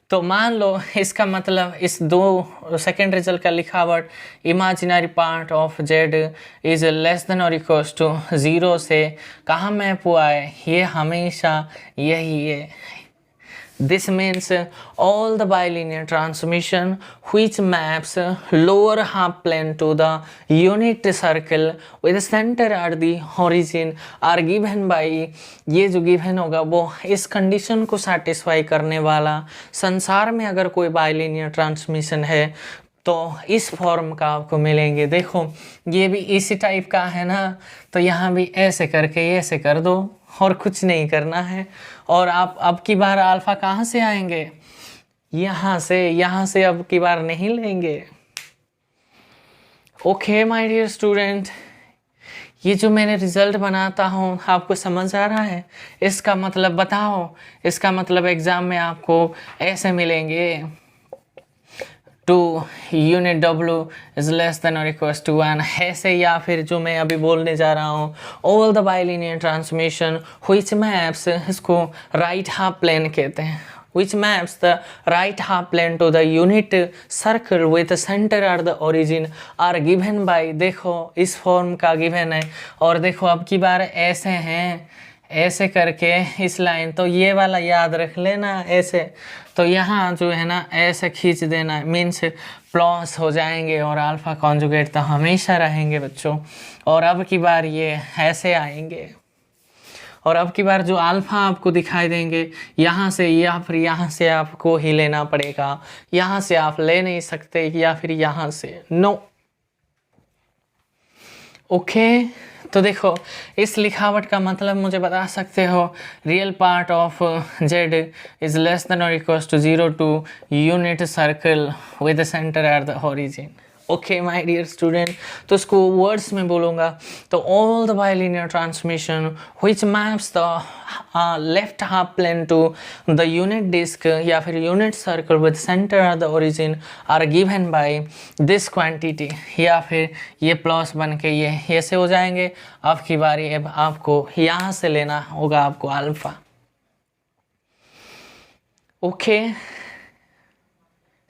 तो मान लो इसका मतलब इस दो सेकेंड रिजल्ट का लिखावट imaginary part of Z is less than और इक्वल्स टू 0 से कहाँ मैप हुआ है, ये हमेशा यही है। This means all the bilinear transformation which maps lower half plane to the unit circle with center at the origin are given by, ये जो given होगा वो इस condition को satisfy करने वाला संसार में अगर कोई bilinear transformation है तो इस फॉर्म का आपको मिलेंगे। देखो ये भी इसी टाइप का है ना, तो यहाँ भी ऐसे करके ऐसे कर दो और कुछ नहीं करना है। और आप अब की बार अल्फा कहाँ से आएंगे, यहाँ से अब की बार नहीं लेंगे। ओके माय डियर स्टूडेंट, ये जो मैंने रिजल्ट बनाता हूँ आपको समझ आ रहा है? इसका मतलब बताओ, इसका मतलब एग्ज़ाम में आपको ऐसे मिलेंगे, to unit W is less than और इक्वल टू 1, ऐसे, या फिर जो मैं अभी बोलने जा रहा हूँ, all the bilinear transformation which maps, इसको राइट हाफ प्लेन कहते हैं, which maps the right half plane to the unit circle with center at the origin are given by, देखो इस फॉर्म का गिवन है, और देखो अब की बार ऐसे हैं, ऐसे करके इस लाइन, तो ये वाला याद रख लेना ऐसे, तो यहाँ जो है ना ऐसे खींच देना, मीन्स प्लस हो जाएंगे और अल्फा कॉन्जुगेट तो हमेशा रहेंगे बच्चों। और अब की बार ये ऐसे आएंगे, और अब की बार जो अल्फ़ा आपको दिखाई देंगे यहाँ से, या फिर यहाँ से आपको ही लेना पड़ेगा, यहाँ से आप ले नहीं सकते, या फिर यहाँ से, नो। ओके, तो देखो इस लिखावट का मतलब मुझे बता सकते हो, real part of Z is less than और equal to 0 to unit circle with centre at the origin. Okay my dear student, तो इसको वर्ड्स में बोलूँगा तो all the bilinear transformation which maps the left half plane to the unit disc या फिर unit circle with centre at the origin are given by this quantity, या फिर ये प्लस बन के ये ऐसे हो जाएंगे। अब की बारी अब आपको यहाँ से लेना होगा आपको अल्फ़ा। ओके,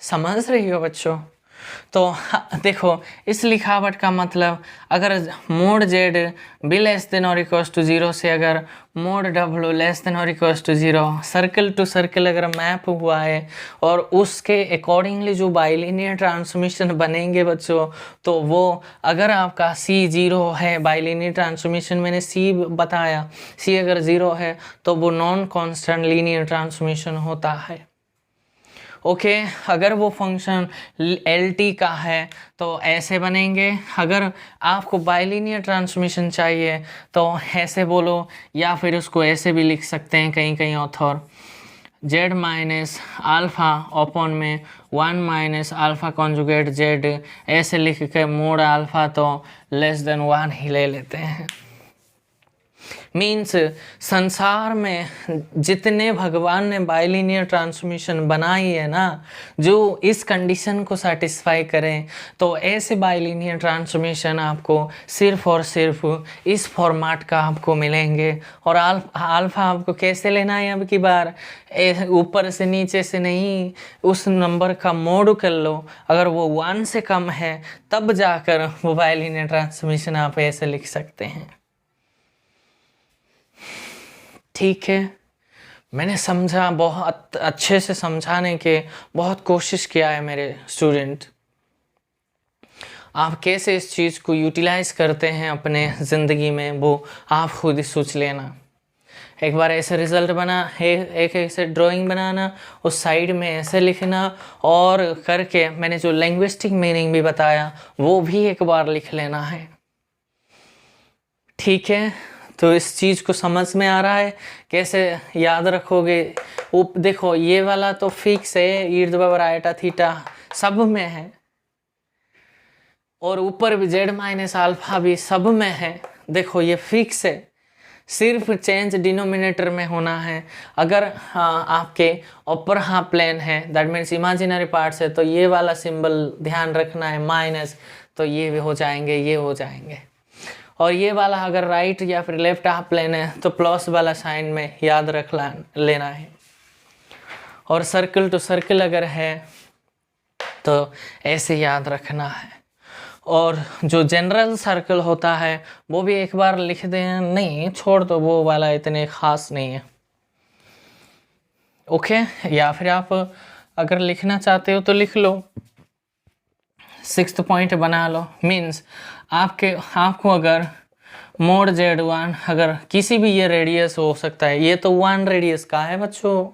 समझ रही हो बच्चों? तो देखो इस लिखावट का मतलब, अगर mod Z B less than और इक्वल टू 0 से अगर मोड डब्ल्यू लेस देन और equal to 0, circle to circle अगर मैप हुआ है और उसके अकॉर्डिंगली जो बाइलिनियर ट्रांसफॉर्मेशन बनेंगे बच्चों, तो वो अगर आपका सी 0 है, बाइलिनियर ट्रांसफॉर्मेशन मैंने सी बताया, सी अगर 0 है तो वो नॉन कांस्टेंट लीनियर ट्रांसफॉर्मेशन होता है। ओके, अगर वो फंक्शन एल टी का है तो ऐसे बनेंगे, अगर आपको बाइलिनियर ट्रांसफॉर्मेशन चाहिए तो ऐसे बोलो, या फिर उसको ऐसे भी लिख सकते हैं कहीं कहीं author, Z minus alpha open में 1 माइनस अल्फ़ा कॉन्जुगेट जेड, ऐसे लिख के मोड अल्फ़ा तो लेस देन 1 ही ले लेते हैं। मीन्स संसार में जितने भगवान ने बाइलिनियर ट्रांसफॉर्मेशन बनाई है ना, जो इस कंडीशन को सेटिस्फाई करें, तो ऐसे बाइलिनियर ट्रांसफॉर्मेशन आपको सिर्फ और सिर्फ इस फॉर्मेट का आपको मिलेंगे। और अल्फ़ा आपको कैसे लेना है अब की बार, ऊपर से नीचे से नहीं, उस नंबर का मोड कर लो, अगर वो 1 से कम है तब जाकर वो बाइलिनियर ट्रांसफॉर्मेशन आप ऐसे लिख सकते हैं। ठीक है, मैंने समझा, बहुत अच्छे से समझाने के बहुत कोशिश किया है मेरे स्टूडेंट। आप कैसे इस चीज़ को यूटिलाइज करते हैं अपने ज़िंदगी में, वो आप खुद ही सोच लेना। एक बार ऐसे रिज़ल्ट बना, एक ऐसे ड्राइंग बनाना, उस साइड में ऐसे लिखना, और करके मैंने जो लैंग्विस्टिक मीनिंग भी बताया वो भी एक बार लिख लेना है। ठीक है, तो इस चीज़ को समझ में आ रहा है, कैसे याद रखोगे? वो देखो ये वाला तो फिक्स है, ईर्द बराबर आयटा थीटा सब में है, और ऊपर भी जेड माइनस अल्फा भी सब में है। देखो ये फिक्स है, सिर्फ चेंज डिनोमिनेटर में होना है। अगर आपके अपर हाफ प्लेन है, दैट मीन्स इमेजिनरी पार्ट्स है, तो ये वाला सिंबल ध्यान रखना है माइनस, तो ये भी हो जाएंगे, ये हो जाएंगे। और ये वाला अगर राइट या फिर लेफ्ट हाफ प्लेन है तो प्लस वाला साइन में याद रख लेना है। और सर्कल टू सर्कल अगर है तो ऐसे याद रखना है। और जो जनरल सर्कल होता है वो भी एक बार लिख दें, नहीं छोड़ दो, वो वाला इतने ख़ास नहीं है। ओके, या फिर आप अगर लिखना चाहते हो तो लिख लो, 6th पॉइंट बना लो। मीन्स आपको अगर मोड Z1 अगर किसी भी ये रेडियस हो सकता है, ये तो 1 रेडियस का है बच्चों,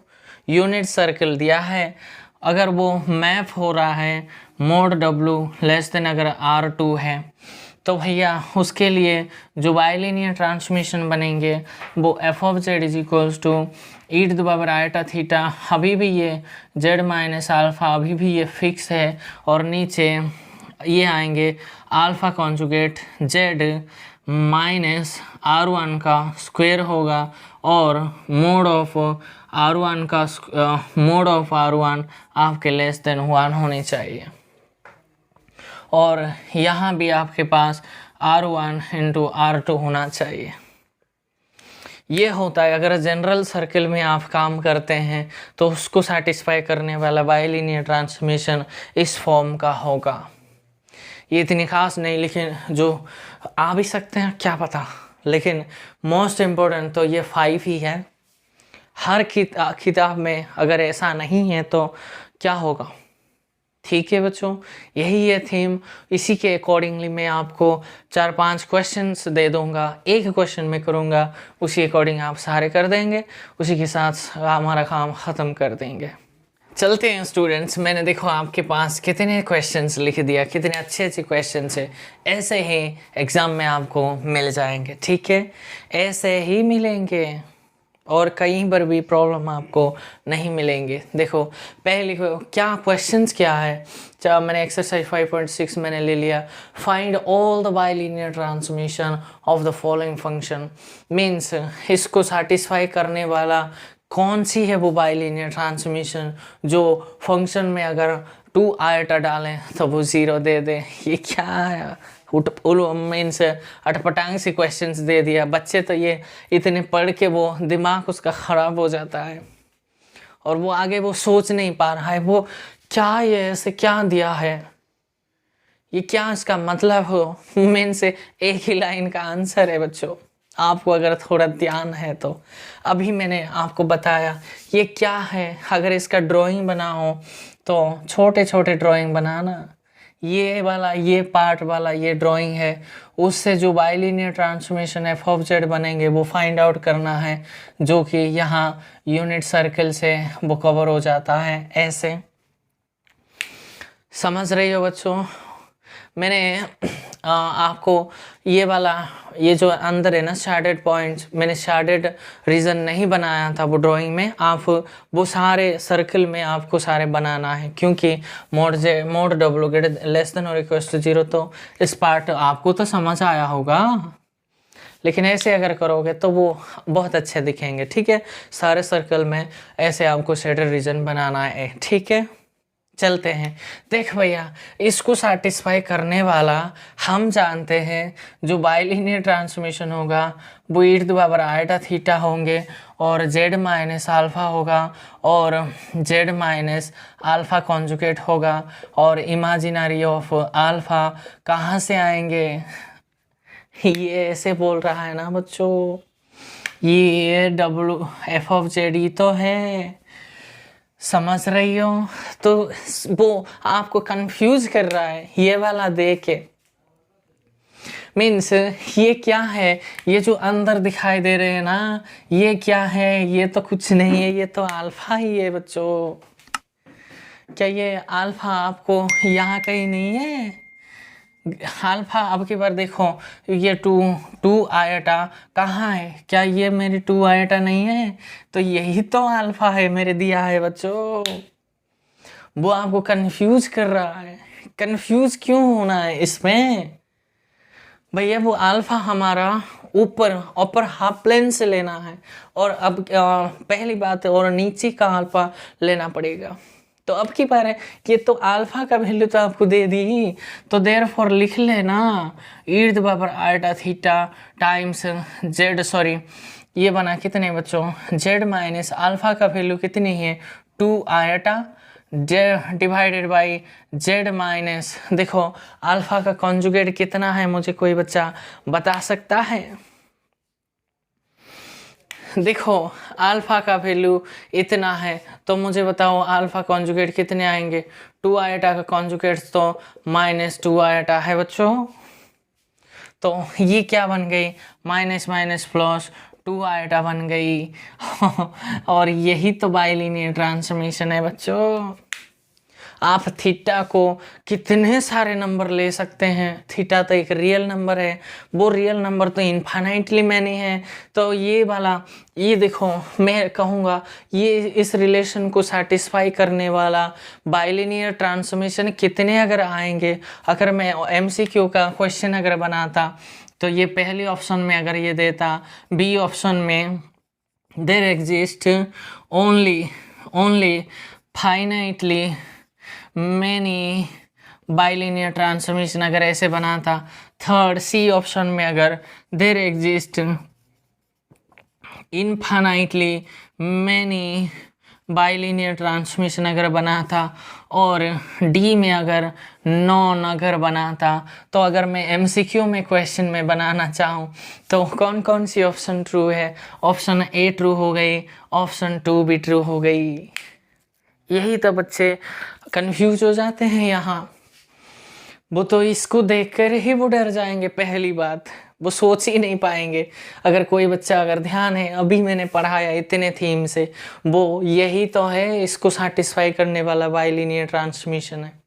यूनिट सर्कल दिया है, अगर वो मैप हो रहा है मोड W लेस देन अगर R2 है, तो भैया उसके लिए जो बाइलिनियर ट्रांसफॉर्मेशन बनेंगे वो f of z is equals to E to the power iota theta, अभी भी ये z माइनस अल्फ़ा अभी भी ये फिक्स है, और नीचे ये आएंगे alpha conjugate z minus R1 का स्क्वायर होगा और मोड ऑफ R1 आपके लेस देन 1 होनी चाहिए। और यहाँ भी आपके पास R1 इंटू R2 होना चाहिए। ये होता है अगर जनरल सर्किल में आप काम करते हैं तो उसको सेटिस्फाई करने वाला बाइलिनियर ट्रांसफॉर्मेशन इस फॉर्म का होगा। ये इतनी खास नहीं, लेकिन जो आ भी सकते हैं क्या पता, लेकिन मोस्ट इम्पोर्टेंट तो ये 5 ही है। हर किताब में अगर ऐसा नहीं है तो क्या होगा। ठीक है बच्चों, यही है थीम। इसी के अकॉर्डिंगली मैं आपको 4-5 क्वेश्चंस दे दूंगा, एक क्वेश्चन में करूंगा, उसी अकॉर्डिंग आप सारे कर देंगे, उसी के साथ हमारा काम ख़त्म कर देंगे। चलते हैं स्टूडेंट्स, मैंने देखो आपके पास कितने क्वेश्चंस लिख दिया, कितने अच्छे अच्छे क्वेश्चंस है। ऐसे ही एग्ज़ाम में आपको मिल जाएंगे, ठीक है, ऐसे ही मिलेंगे और कहीं पर भी प्रॉब्लम आपको नहीं मिलेंगे। देखो पहले क्या क्वेश्चंस क्या है, चाहे मैंने एक्सरसाइज 5.6 मैंने ले लिया, find all the bilinear transformation of the following function. Means इसको सेटिस्फाई करने वाला कौन सी है वो बाइलिनियर ट्रांसफॉर्मेशन जो फंक्शन में अगर 2 आइटा डालें तो वो 0 दे दे। ये क्या है, मीन्स अटपटांग से क्वेश्चंस दे दिया। बच्चे तो ये इतने पढ़ के वो दिमाग उसका ख़राब हो जाता है और वो आगे वो सोच नहीं पा रहा है वो क्या ये ऐसे क्या दिया है, ये क्या इसका मतलब हो। मीन्स एक ही लाइन का आंसर है बच्चों, आपको अगर थोड़ा ध्यान है तो। अभी मैंने आपको बताया ये क्या है, अगर इसका ड्राइंग बनाओ तो छोटे छोटे ड्राइंग बनाना। ये वाला ये पार्ट वाला ये ड्राइंग है, उससे जो bilinear transformation F of Z बनेंगे वो फाइंड आउट करना है, जो कि यहाँ यूनिट सर्कल से वो कवर हो जाता है। ऐसे समझ रही हो बच्चों। मैंने आपको ये वाला ये जो अंदर है ना शेडेड पॉइंट्स, मैंने शेडेड रीजन नहीं बनाया था वो ड्राइंग में, आप वो सारे सर्कल में आपको सारे बनाना है, क्योंकि mode W greater less than और इक्वल टू 0। तो इस पार्ट आपको तो समझ आया होगा, लेकिन ऐसे अगर करोगे तो वो बहुत अच्छे दिखेंगे। ठीक है, सारे सर्कल में ऐसे आपको शेडेड रीजन बनाना है। ठीक है, चलते हैं। देख भैया, इसको सेटिस्फाई करने वाला हम जानते हैं जो बाइलिनियर ट्रांसफॉर्मेशन होगा वो e⁻θ होंगे और z माइनस अल्फ़ा होगा और z माइनस अल्फ़ा कॉन्जुगेट होगा और इमेजिनरी ऑफ अल्फ़ा कहाँ से आएंगे। ये ऐसे बोल रहा है ना बच्चों, ये f ऑफ z तो है, समझ रही हो। तो वो आपको कंफ्यूज कर रहा है ये वाला देख के। मीन्स ये क्या है, ये जो अंदर दिखाई दे रहे हैं ना ये क्या है, ये तो कुछ नहीं है, ये तो अल्फा ही है बच्चों। क्या ये अल्फा आपको यहाँ कहीं नहीं है? अल्फा अब की बार देखो, ये टू आयटा कहाँ है, क्या ये मेरी 2 आयटा नहीं है? तो यही तो अल्फा है मेरे दिया है बच्चों। वो आपको कंफ्यूज कर रहा है। कंफ्यूज क्यों होना है इसमें भैया, वो अल्फा हमारा ऊपर हाफ प्लेन से लेना है और अब पहली बात है और नीचे का अल्फा लेना पड़ेगा। तो अब की बार है कि तो अल्फा का वैल्यू तो आपको दे दी, तो देयरफॉर लिख लेना e⁻θ टाइम्स z, सॉरी ये बना कितने बच्चों, z माइनस अल्फा का वैल्यू कितनी है 2 eta divided by z minus, देखो अल्फा का कॉन्जुगेट कितना है मुझे कोई बच्चा बता सकता है? देखो अल्फा का वैल्यू इतना है तो मुझे बताओ अल्फा कॉन्जुगेट कितने आएंगे। 2 आयटा का कॉन्जुगेट तो -2 आयटा है बच्चों। तो ये क्या बन गई, माइनस माइनस प्लस 2 आयटा बन गई और यही तो बाइलिनियर ट्रांसफॉर्मेशन है बच्चों। आप थीटा को कितने सारे नंबर ले सकते हैं, थीटा तो एक रियल नंबर है, वो रियल नंबर तो इन्फाइनाइटली मैनी है। तो ये वाला ये देखो, मैं कहूँगा ये इस रिलेशन को सेटिस्फाई करने वाला बाइलिनियर ट्रांसफॉर्मेशन कितने अगर आएंगे, अगर मैं MCQ का क्वेश्चन अगर बनाता तो ये पहले ऑप्शन में अगर ये देता, बी ऑप्शन में there exist only finitely many bilinear transformation, अगर ऐसे बनाता। थर्ड, सी ऑप्शन में अगर there exist infinitely many bilinear transmission अगर बना था, और डी में अगर नॉन अगर बना था। तो अगर मैं एमसीक्यू में क्वेश्चन में बनाना चाहूँ तो कौन कौन सी ऑप्शन ट्रू है? ऑप्शन ए ट्रू हो गई, ऑप्शन 2 भी ट्रू हो गई। यही तो बच्चे कंफ्यूज हो जाते हैं यहाँ। वो तो इसको देखकर ही वो डर जाएंगे, पहली बात वो सोच ही नहीं पाएंगे। अगर कोई बच्चा अगर ध्यान है, अभी मैंने पढ़ाया इतने थीम से, वो यही तो है, इसको सेटिस्फाई करने वाला बाइलिनियर ट्रांसमिशन है।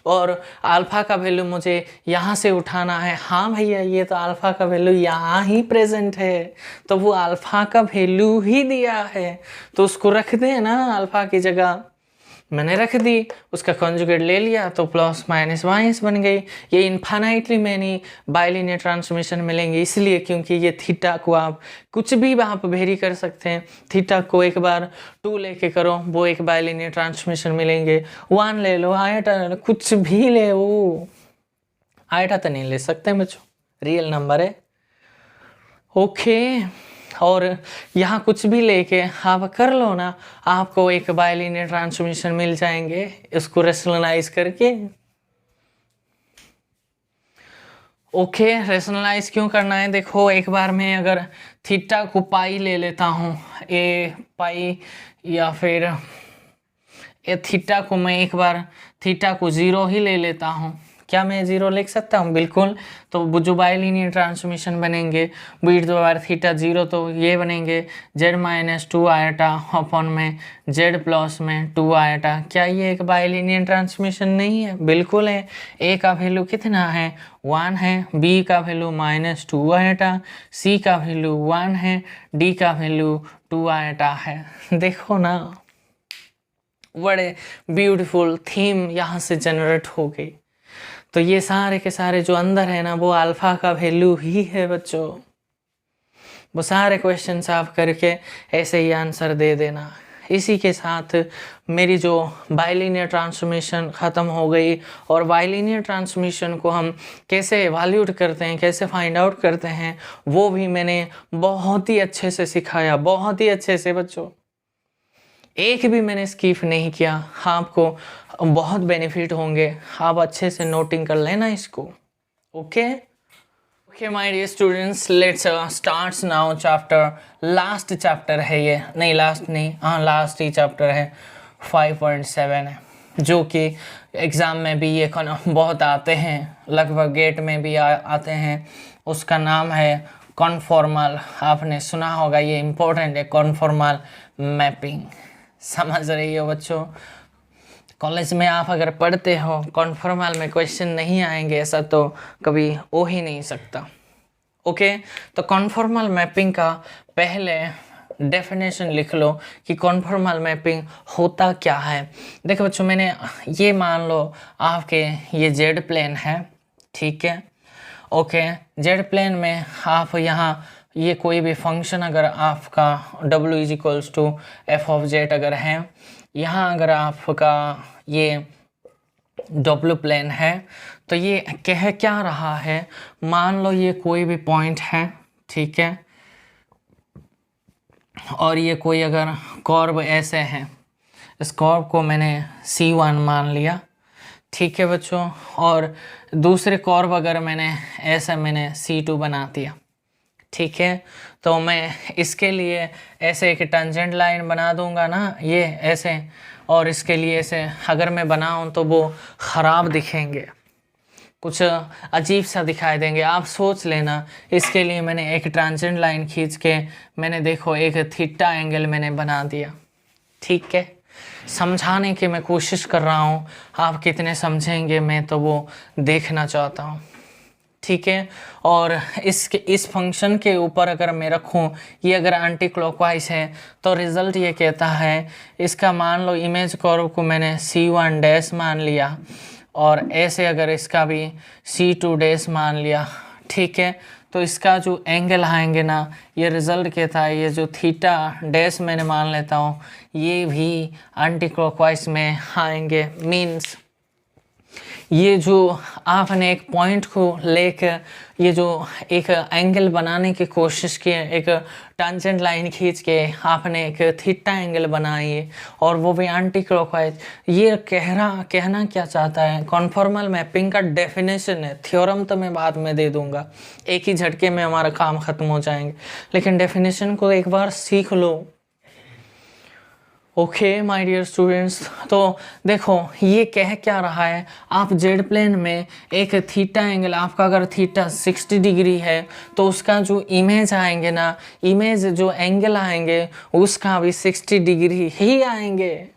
और अल्फ़ा का वैल्यू मुझे यहाँ से उठाना है। हाँ भैया, ये तो अल्फ़ा का वैल्यू यहाँ ही प्रेजेंट है, तो वो अल्फ़ा का वैल्यू ही दिया है, तो उसको रख दे ना अल्फ़ा की जगह। मैंने रख दी, उसका कॉन्जुगेट ले लिया, तो प्लस माइनस माइनस बन गई। ये इनफाइनाइटली मैनी बाइलिनियर ट्रांसमिशन मिलेंगे, इसलिए क्योंकि ये थीटा को आप कुछ भी वहाँ पर वेरी कर सकते हैं। थीटा को एक बार 2 लेके करो, वो एक बाइलिनियर ट्रांसमिशन मिलेंगे। 1 ले लो, आयटा कुछ भी ले, वो आयटा तो नहीं ले सकते बच्चों, रियल नंबर है। ओके, और यहाँ कुछ भी लेके आप कर लो ना, आपको एक बाइलिनियर ट्रांसमिशन मिल जाएंगे, इसको रेशनलाइज करके। ओके, रेशनलाइज क्यों करना है? देखो, एक बार मैं अगर थीटा को पाई ले लेता हूँ, ए पाई, या फिर ए थीटा को मैं एक बार थीटा को 0 ही ले लेता हूँ। क्या मैं 0 लिख सकता हूँ? बिल्कुल। तो वो जो बाइलिनियर ट्रांसमिशन बनेंगे, बीट 2 बार थीटा 0, तो ये बनेंगे z-2 आयटा अपॉन में z प्लस में 2 आयटा। क्या ये एक बाइलिनियर ट्रांसमिशन नहीं है? बिल्कुल है। ए का वैल्यू कितना है? 1 है। बी का वैल्यू -2 आयटा, सी का वैल्यू 1 है, डी का वैल्यू 2 आयटा है। देखो ना, बड़े ब्यूटीफुल थीम यहाँ से जनरेट हो गई। तो ये सारे के सारे जो अंदर है ना, वो अल्फ़ा का वैल्यू ही है बच्चों। वो सारे क्वेश्चंस आप करके ऐसे ही आंसर दे देना। इसी के साथ मेरी जो बाइलिनियर ट्रांसफॉर्मेशन ख़त्म हो गई, और बाइलिनियर ट्रांसमिशन को हम कैसे एवैल्यूएट करते हैं, कैसे फाइंड आउट करते हैं, वो भी मैंने बहुत ही अच्छे से सिखाया, बहुत ही अच्छे से बच्चों। एक भी मैंने स्किप नहीं किया। आपको बहुत बेनिफिट होंगे, आप अच्छे से नोटिंग कर लेना इसको। Okay okay my dear students, let's start now chapter. Last chapter है ये, नहीं लास्ट नहीं, हाँ लास्ट ही चैप्टर है, 5.7 है, जो कि एग्ज़ाम में भी ये बहुत आते हैं, लगभग गेट में भी आते हैं। उसका नाम है कॉन्फॉर्मल। आपने सुना होगा, ये इम्पोर्टेंट है, कॉन्फॉर्मल मैपिंग। समझ रही हो बच्चों? कॉलेज में आप अगर पढ़ते हो, कॉन्फॉर्मल में क्वेश्चन नहीं आएंगे ऐसा तो कभी हो ही नहीं सकता। ओके, तो कॉन्फॉर्मल मैपिंग का पहले डेफिनेशन लिख लो कि कॉन्फॉर्मल मैपिंग होता क्या है। देखो बच्चों, मैंने ये मान लो आपके ये जेड प्लेन है, ठीक है। ओके, जेड प्लेन में आप यहाँ ये कोई भी फंक्शन अगर आपका w=f(z) अगर है, यहाँ अगर आपका ये w प्लेन है, तो ये कह क्या रहा है? मान लो ये कोई भी पॉइंट है, ठीक है, और ये कोई अगर कर्व ऐसे है, इस कर्व को मैंने C1 मान लिया, ठीक है बच्चों, और दूसरे कर्व अगर मैंने ऐसे मैंने C2 बना दिया, ठीक है। तो मैं इसके लिए ऐसे एक टेंजेंट लाइन बना दूंगा ना, ये ऐसे, और इसके लिए ऐसे अगर मैं बनाऊं तो वो ख़राब दिखेंगे, कुछ अजीब सा दिखाई देंगे। आप सोच लेना, इसके लिए मैंने एक टेंजेंट लाइन खींच के मैंने देखो एक थीटा एंगल मैंने बना दिया, ठीक है। समझाने की मैं कोशिश कर रहा हूँ, आप कितने समझेंगे मैं तो वो देखना चाहता हूँ, ठीक है। और इस फंक्शन के ऊपर अगर मैं रखूं, ये अगर एंटी क्लॉकवाइज है तो रिज़ल्ट ये कहता है, इसका मान लो इमेज कर्व को मैंने C1 डैश मान लिया, और ऐसे अगर इसका भी C2 डैश मान लिया, ठीक है। तो इसका जो एंगल आएंगे ना, ये रिजल्ट कहता है ये जो थीटा डैश मैंने मान लेता हूँ ये भी एंटी क्लॉकवाइज में आएंगे। मीन्स ये जो आपने एक पॉइंट को लेकर ये जो एक एंगल बनाने की कोशिश की, एक टेंजेंट लाइन खींच के आपने एक थीटा एंगल बनाई है और वो भी एंटी क्लॉकवाइज। ये कहना क्या चाहता है, कॉन्फॉर्मल मैपिंग का डेफिनेशन है। थ्योरम तो मैं बाद में दे दूंगा, एक ही झटके में हमारा काम खत्म हो जाएंगे, लेकिन डेफिनेशन को एक बार सीख लो। ओके माय डियर स्टूडेंट्स, तो देखो ये कह क्या रहा है, आप जेड प्लेन में एक थीटा एंगल, आपका अगर थीटा 60 डिग्री है तो उसका जो इमेज आएंगे ना, इमेज जो एंगल आएंगे उसका भी 60 डिग्री ही आएंगे।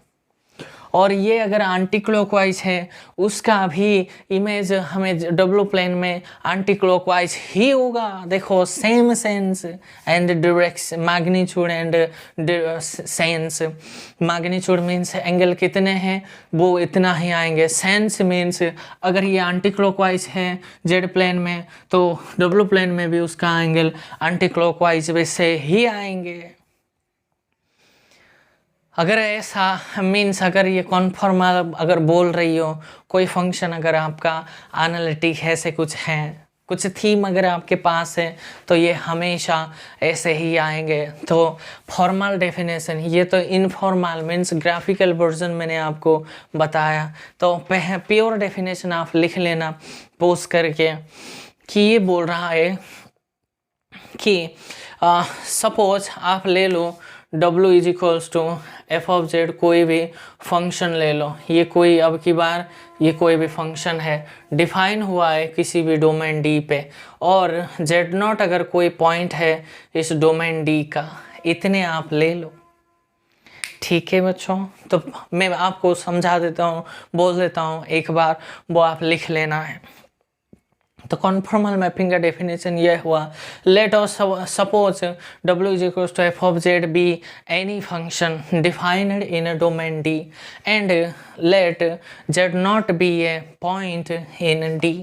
और ये अगर एंटी क्लॉकवाइज है उसका भी इमेज हमें डब्लू प्लेन में एंटी क्लॉकवाइज ही होगा। देखो same sense and direction, magnitude and sense. Magnitude means angle कितने हैं वो इतना ही आएंगे। सेंस मीन्स अगर ये एंटी क्लॉकवाइज है जेड प्लेन में तो डब्लू प्लेन में भी उसका एंगल एंटी क्लॉकवाइज वैसे ही आएंगे। अगर ऐसा मीन्स अगर ये कॉन्फॉर्मल अगर बोल रही हो, कोई फंक्शन अगर आपका एनालिटिक है से कुछ है, कुछ थीम अगर आपके पास है तो ये हमेशा ऐसे ही आएंगे। तो फॉर्मल डेफिनेशन, ये तो इनफॉर्मल मीन्स ग्राफिकल वर्जन मैंने आपको बताया। तो प्योर डेफिनेशन आप लिख लेना पोज करके कि ये बोल रहा है कि सपोज आप ले लो W is equals to F of Z, कोई भी फंक्शन ले लो। ये कोई अब की बार ये कोई भी फंक्शन है, डिफाइन हुआ है किसी भी डोमेन D पे, और जेड नॉट अगर कोई पॉइंट है इस डोमेन D का, इतने आप ले लो। ठीक है बच्चों, तो मैं आपको समझा देता हूँ, बोल देता हूँ एक बार, वो आप लिख लेना है। तो कॉन्फॉर्मल मैपिंग का डेफिनेशन ये हुआ, let us suppose W is equals to F of Z be any function defined in a domain D and let Z not be a point in D।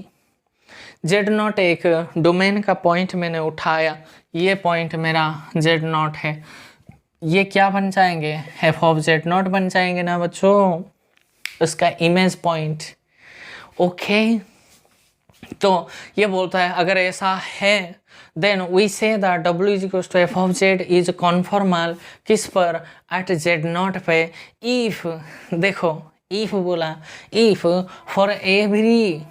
Z not एक domain का point मैंने उठाया, ये point मेरा Z not है, ये क्या बन जाएंगे, एफ ऑफ जेड नॉट बन जाएंगे ना बच्चों, उसका इमेज पॉइंट। ओके, तो ये बोलता है अगर ऐसा है then we say that W is equals to F of Z is conformal किस पर, एट जेड नॉट पे, इफ, देखो इफ बोला, if for every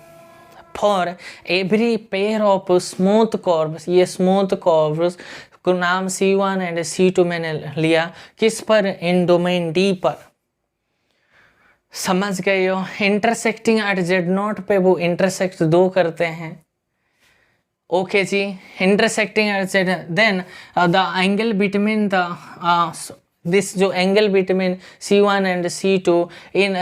pair of smooth curves, ये स्मूथ कर्व्स को नाम C1 एंड C2 मैंने लिया किस पर, इन डोमेन D पर। समझ गए हो, इंटरसेक्टिंग एट जेड नॉट पे वो इंटरसेक्ट दो करते हैं। ओके जी, intersecting at z, then the angle between the this जो angle between C1 and C2 इन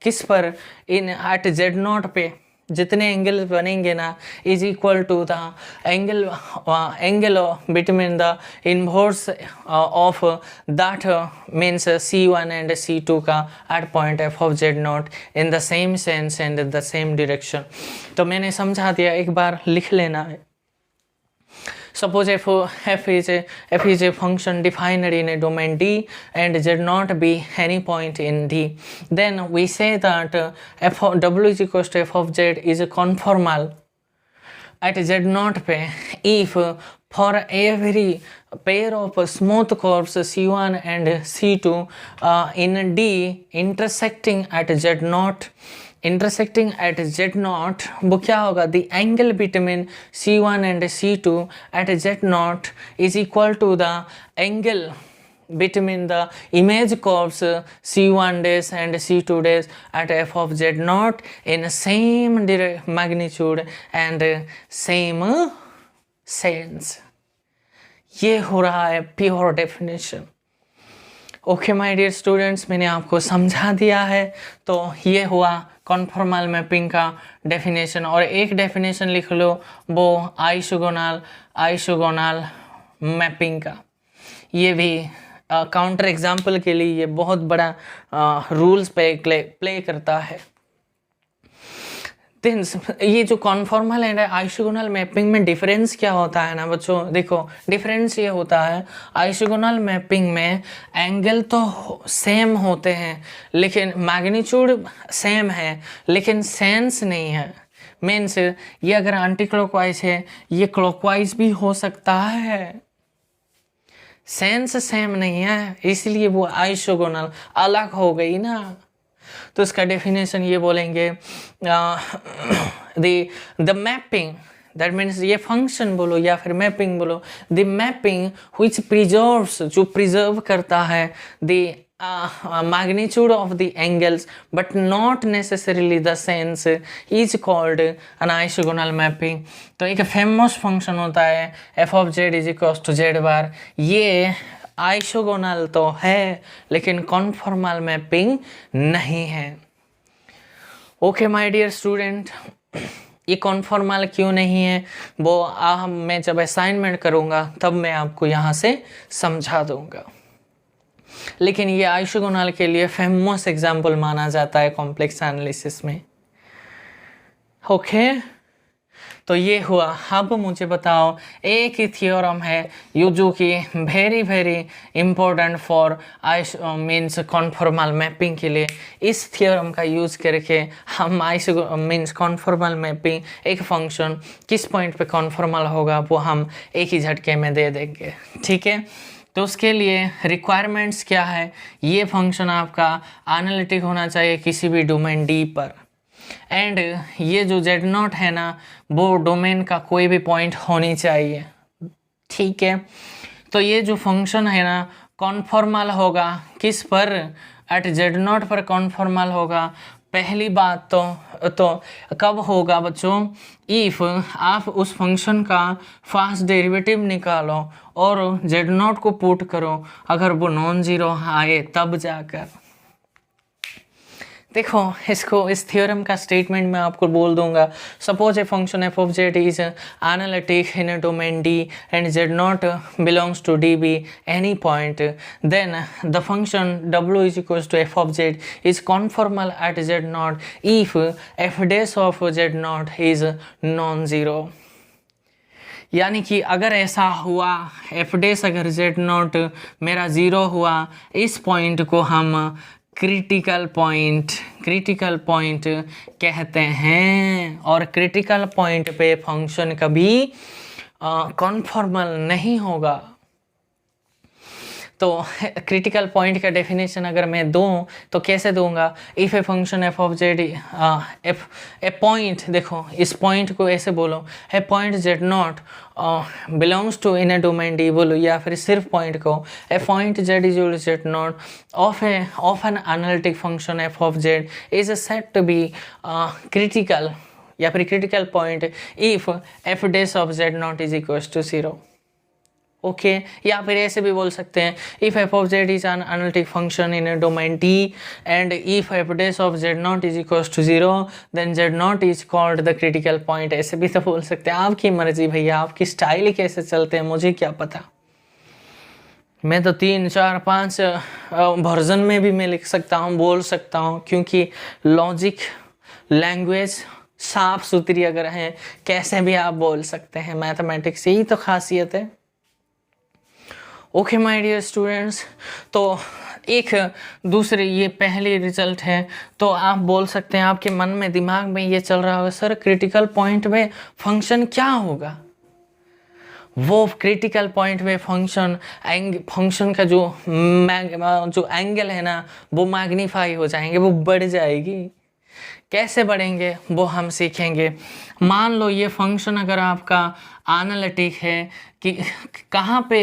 किस पर, इन एट जेड नॉट पे जितने एंगल बनेंगे ना is equal to the angle between the inverse of that means C1 and C2 का at point F of Z not in the same sense and the same direction. तो मैंने समझा दिया, एक बार लिख लेना है। Suppose f is a function defined in a domain D and Z not be any point in D, then we say that f of W is equals to f of Z is conformal at Z not पे if for every pair of smooth curves C1 and C2 in D intersecting at Z not, intersecting at Z not, वो क्या होगा, the angle between C1 and C2 at Z not is equal to the angle between the image curves C1 dash and C2 dash at f of z naught in same magnitude and same sense। ये हो रहा है pure definition. Okay my dear students, मैंने आपको समझा दिया है। तो ये हुआ कॉन्फॉर्मल मैपिंग का डेफिनेशन। और एक डेफिनेशन लिख लो वो आइसोगोनल मैपिंग का। ये भी काउंटर एग्जाम्पल के लिए ये बहुत बड़ा रूल्स पे प्ले करता है। देन ये जो कॉन्फॉर्मल एंड आइसोगोनल मैपिंग में डिफरेंस क्या होता है ना बच्चों, देखो डिफरेंस ये होता है, आइसोगोनल मैपिंग में एंगल तो सेम होते हैं लेकिन मैग्नीट्यूड सेम है लेकिन सेंस नहीं है। मीन्स ये अगर एंटी क्लॉकवाइज है ये क्लॉकवाइज भी हो सकता है, सेंस सेम नहीं है, इसलिए वो आइसोगोनल अलग हो गई ना। तो इसका डेफिनेशन ये बोलेंगे द मैपिंग, दैट मीन्स ये फंक्शन बोलो या फिर मैपिंग बोलो, द मैपिंग व्हिच प्रिजर्व्स, जो प्रिजर्व करता है the magnitude of the angles but not necessarily the sense is called an isogonal mapping। तो एक फेमस फंक्शन होता है f of z is equals to z बार, ये आइसोगोनल तो है लेकिन कॉन्फॉर्मल मैपिंग नहीं है। ओके माय डियर स्टूडेंट, ये कॉन्फॉर्मल क्यों नहीं है वो मैं जब असाइनमेंट करूँगा तब मैं आपको यहाँ से समझा दूँगा, लेकिन ये आइसोगोनल के लिए फेमस एग्जाम्पल माना जाता है कॉम्प्लेक्स एनालिसिस में। ओके तो ये हुआ। अब मुझे बताओ एक ही थ्योरम है ये जो कि very important for means conformal mapping के लिए, इस थ्योरम का यूज़ करके हम मीन्स कॉन्फॉर्मल मैपिंग एक फंक्शन किस पॉइंट पे कॉन्फॉर्मल होगा वो हम एक ही झटके में दे देंगे, ठीक है। तो उसके लिए रिक्वायरमेंट्स क्या है, ये फंक्शन आपका एनालिटिक होना चाहिए किसी भी डोमेन डी पर, एंड ये जो z0 है ना वो डोमेन का कोई भी पॉइंट होनी चाहिए, ठीक है। तो ये जो फंक्शन है ना कॉन्फॉर्मल होगा किस पर, एट z0 पर कॉन्फॉर्मल होगा। पहली बात तो कब होगा बच्चों, इफ़ आप उस फंक्शन का फास्ट डेरिवेटिव निकालो और z0 को पुट करो, अगर वो नॉन ज़ीरो आए तब जाकर। देखो इसको इस थ्योरम का स्टेटमेंट मैं आपको बोल दूंगा। Suppose a function F of Z is analytic in a domain D and Z not belongs to D be any point, then the function w is equals to F of Z is conformal at Z not if F dash of Z not is non zero. यानी कि अगर ऐसा हुआ F dash अगर Z not मेरा zero हुआ, इस point को हम क्रिटिकल पॉइंट कहते हैं, और क्रिटिकल पॉइंट पे फंक्शन कभी कॉन्फॉर्मल नहीं होगा। तो क्रिटिकल पॉइंट का डेफिनेशन अगर मैं दूं तो कैसे दूंगा, if a function F of z a point, देखो इस पॉइंट को ऐसे बोलो, a point Z not belongs to in a domain d बोलो, या फिर सिर्फ पॉइंट को a point z is equal z not of an analytic function F of Z is set to be critical, या फिर critical point if F dash of Z not is equal to zero. Okay या फिर ऐसे भी बोल सकते हैं, if F of Z is an analytic function in a domain T and if F dash of Z not is equals to zero then Z not is called the critical point. ऐसे भी तो बोल सकते हैं, आपकी मर्जी भैया, आपकी स्टाइल ही कैसे चलते हैं मुझे क्या पता। मैं तो 3 4 5 वर्जन में भी मैं लिख सकता हूँ, बोल सकता हूँ, क्योंकि लॉजिक लैंग्वेज साफ सुथरी अगर है कैसे भी आप बोल सकते हैं, मैथमेटिक्स यही तो खासियत है। ओके माय डियर स्टूडेंट्स, तो एक दूसरे ये पहली रिजल्ट है, तो आप बोल सकते हैं आपके मन में दिमाग में ये चल रहा होगा सर क्रिटिकल पॉइंट में फंक्शन क्या होगा। वो क्रिटिकल पॉइंट में फंक्शन का जो एंगल है ना वो मैग्नीफाई हो जाएंगे, वो बढ़ जाएगी। कैसे बढ़ेंगे वो हम सीखेंगे। मान लो ये फंक्शन अगर आपका एनालिटिक है कि कहाँ पे,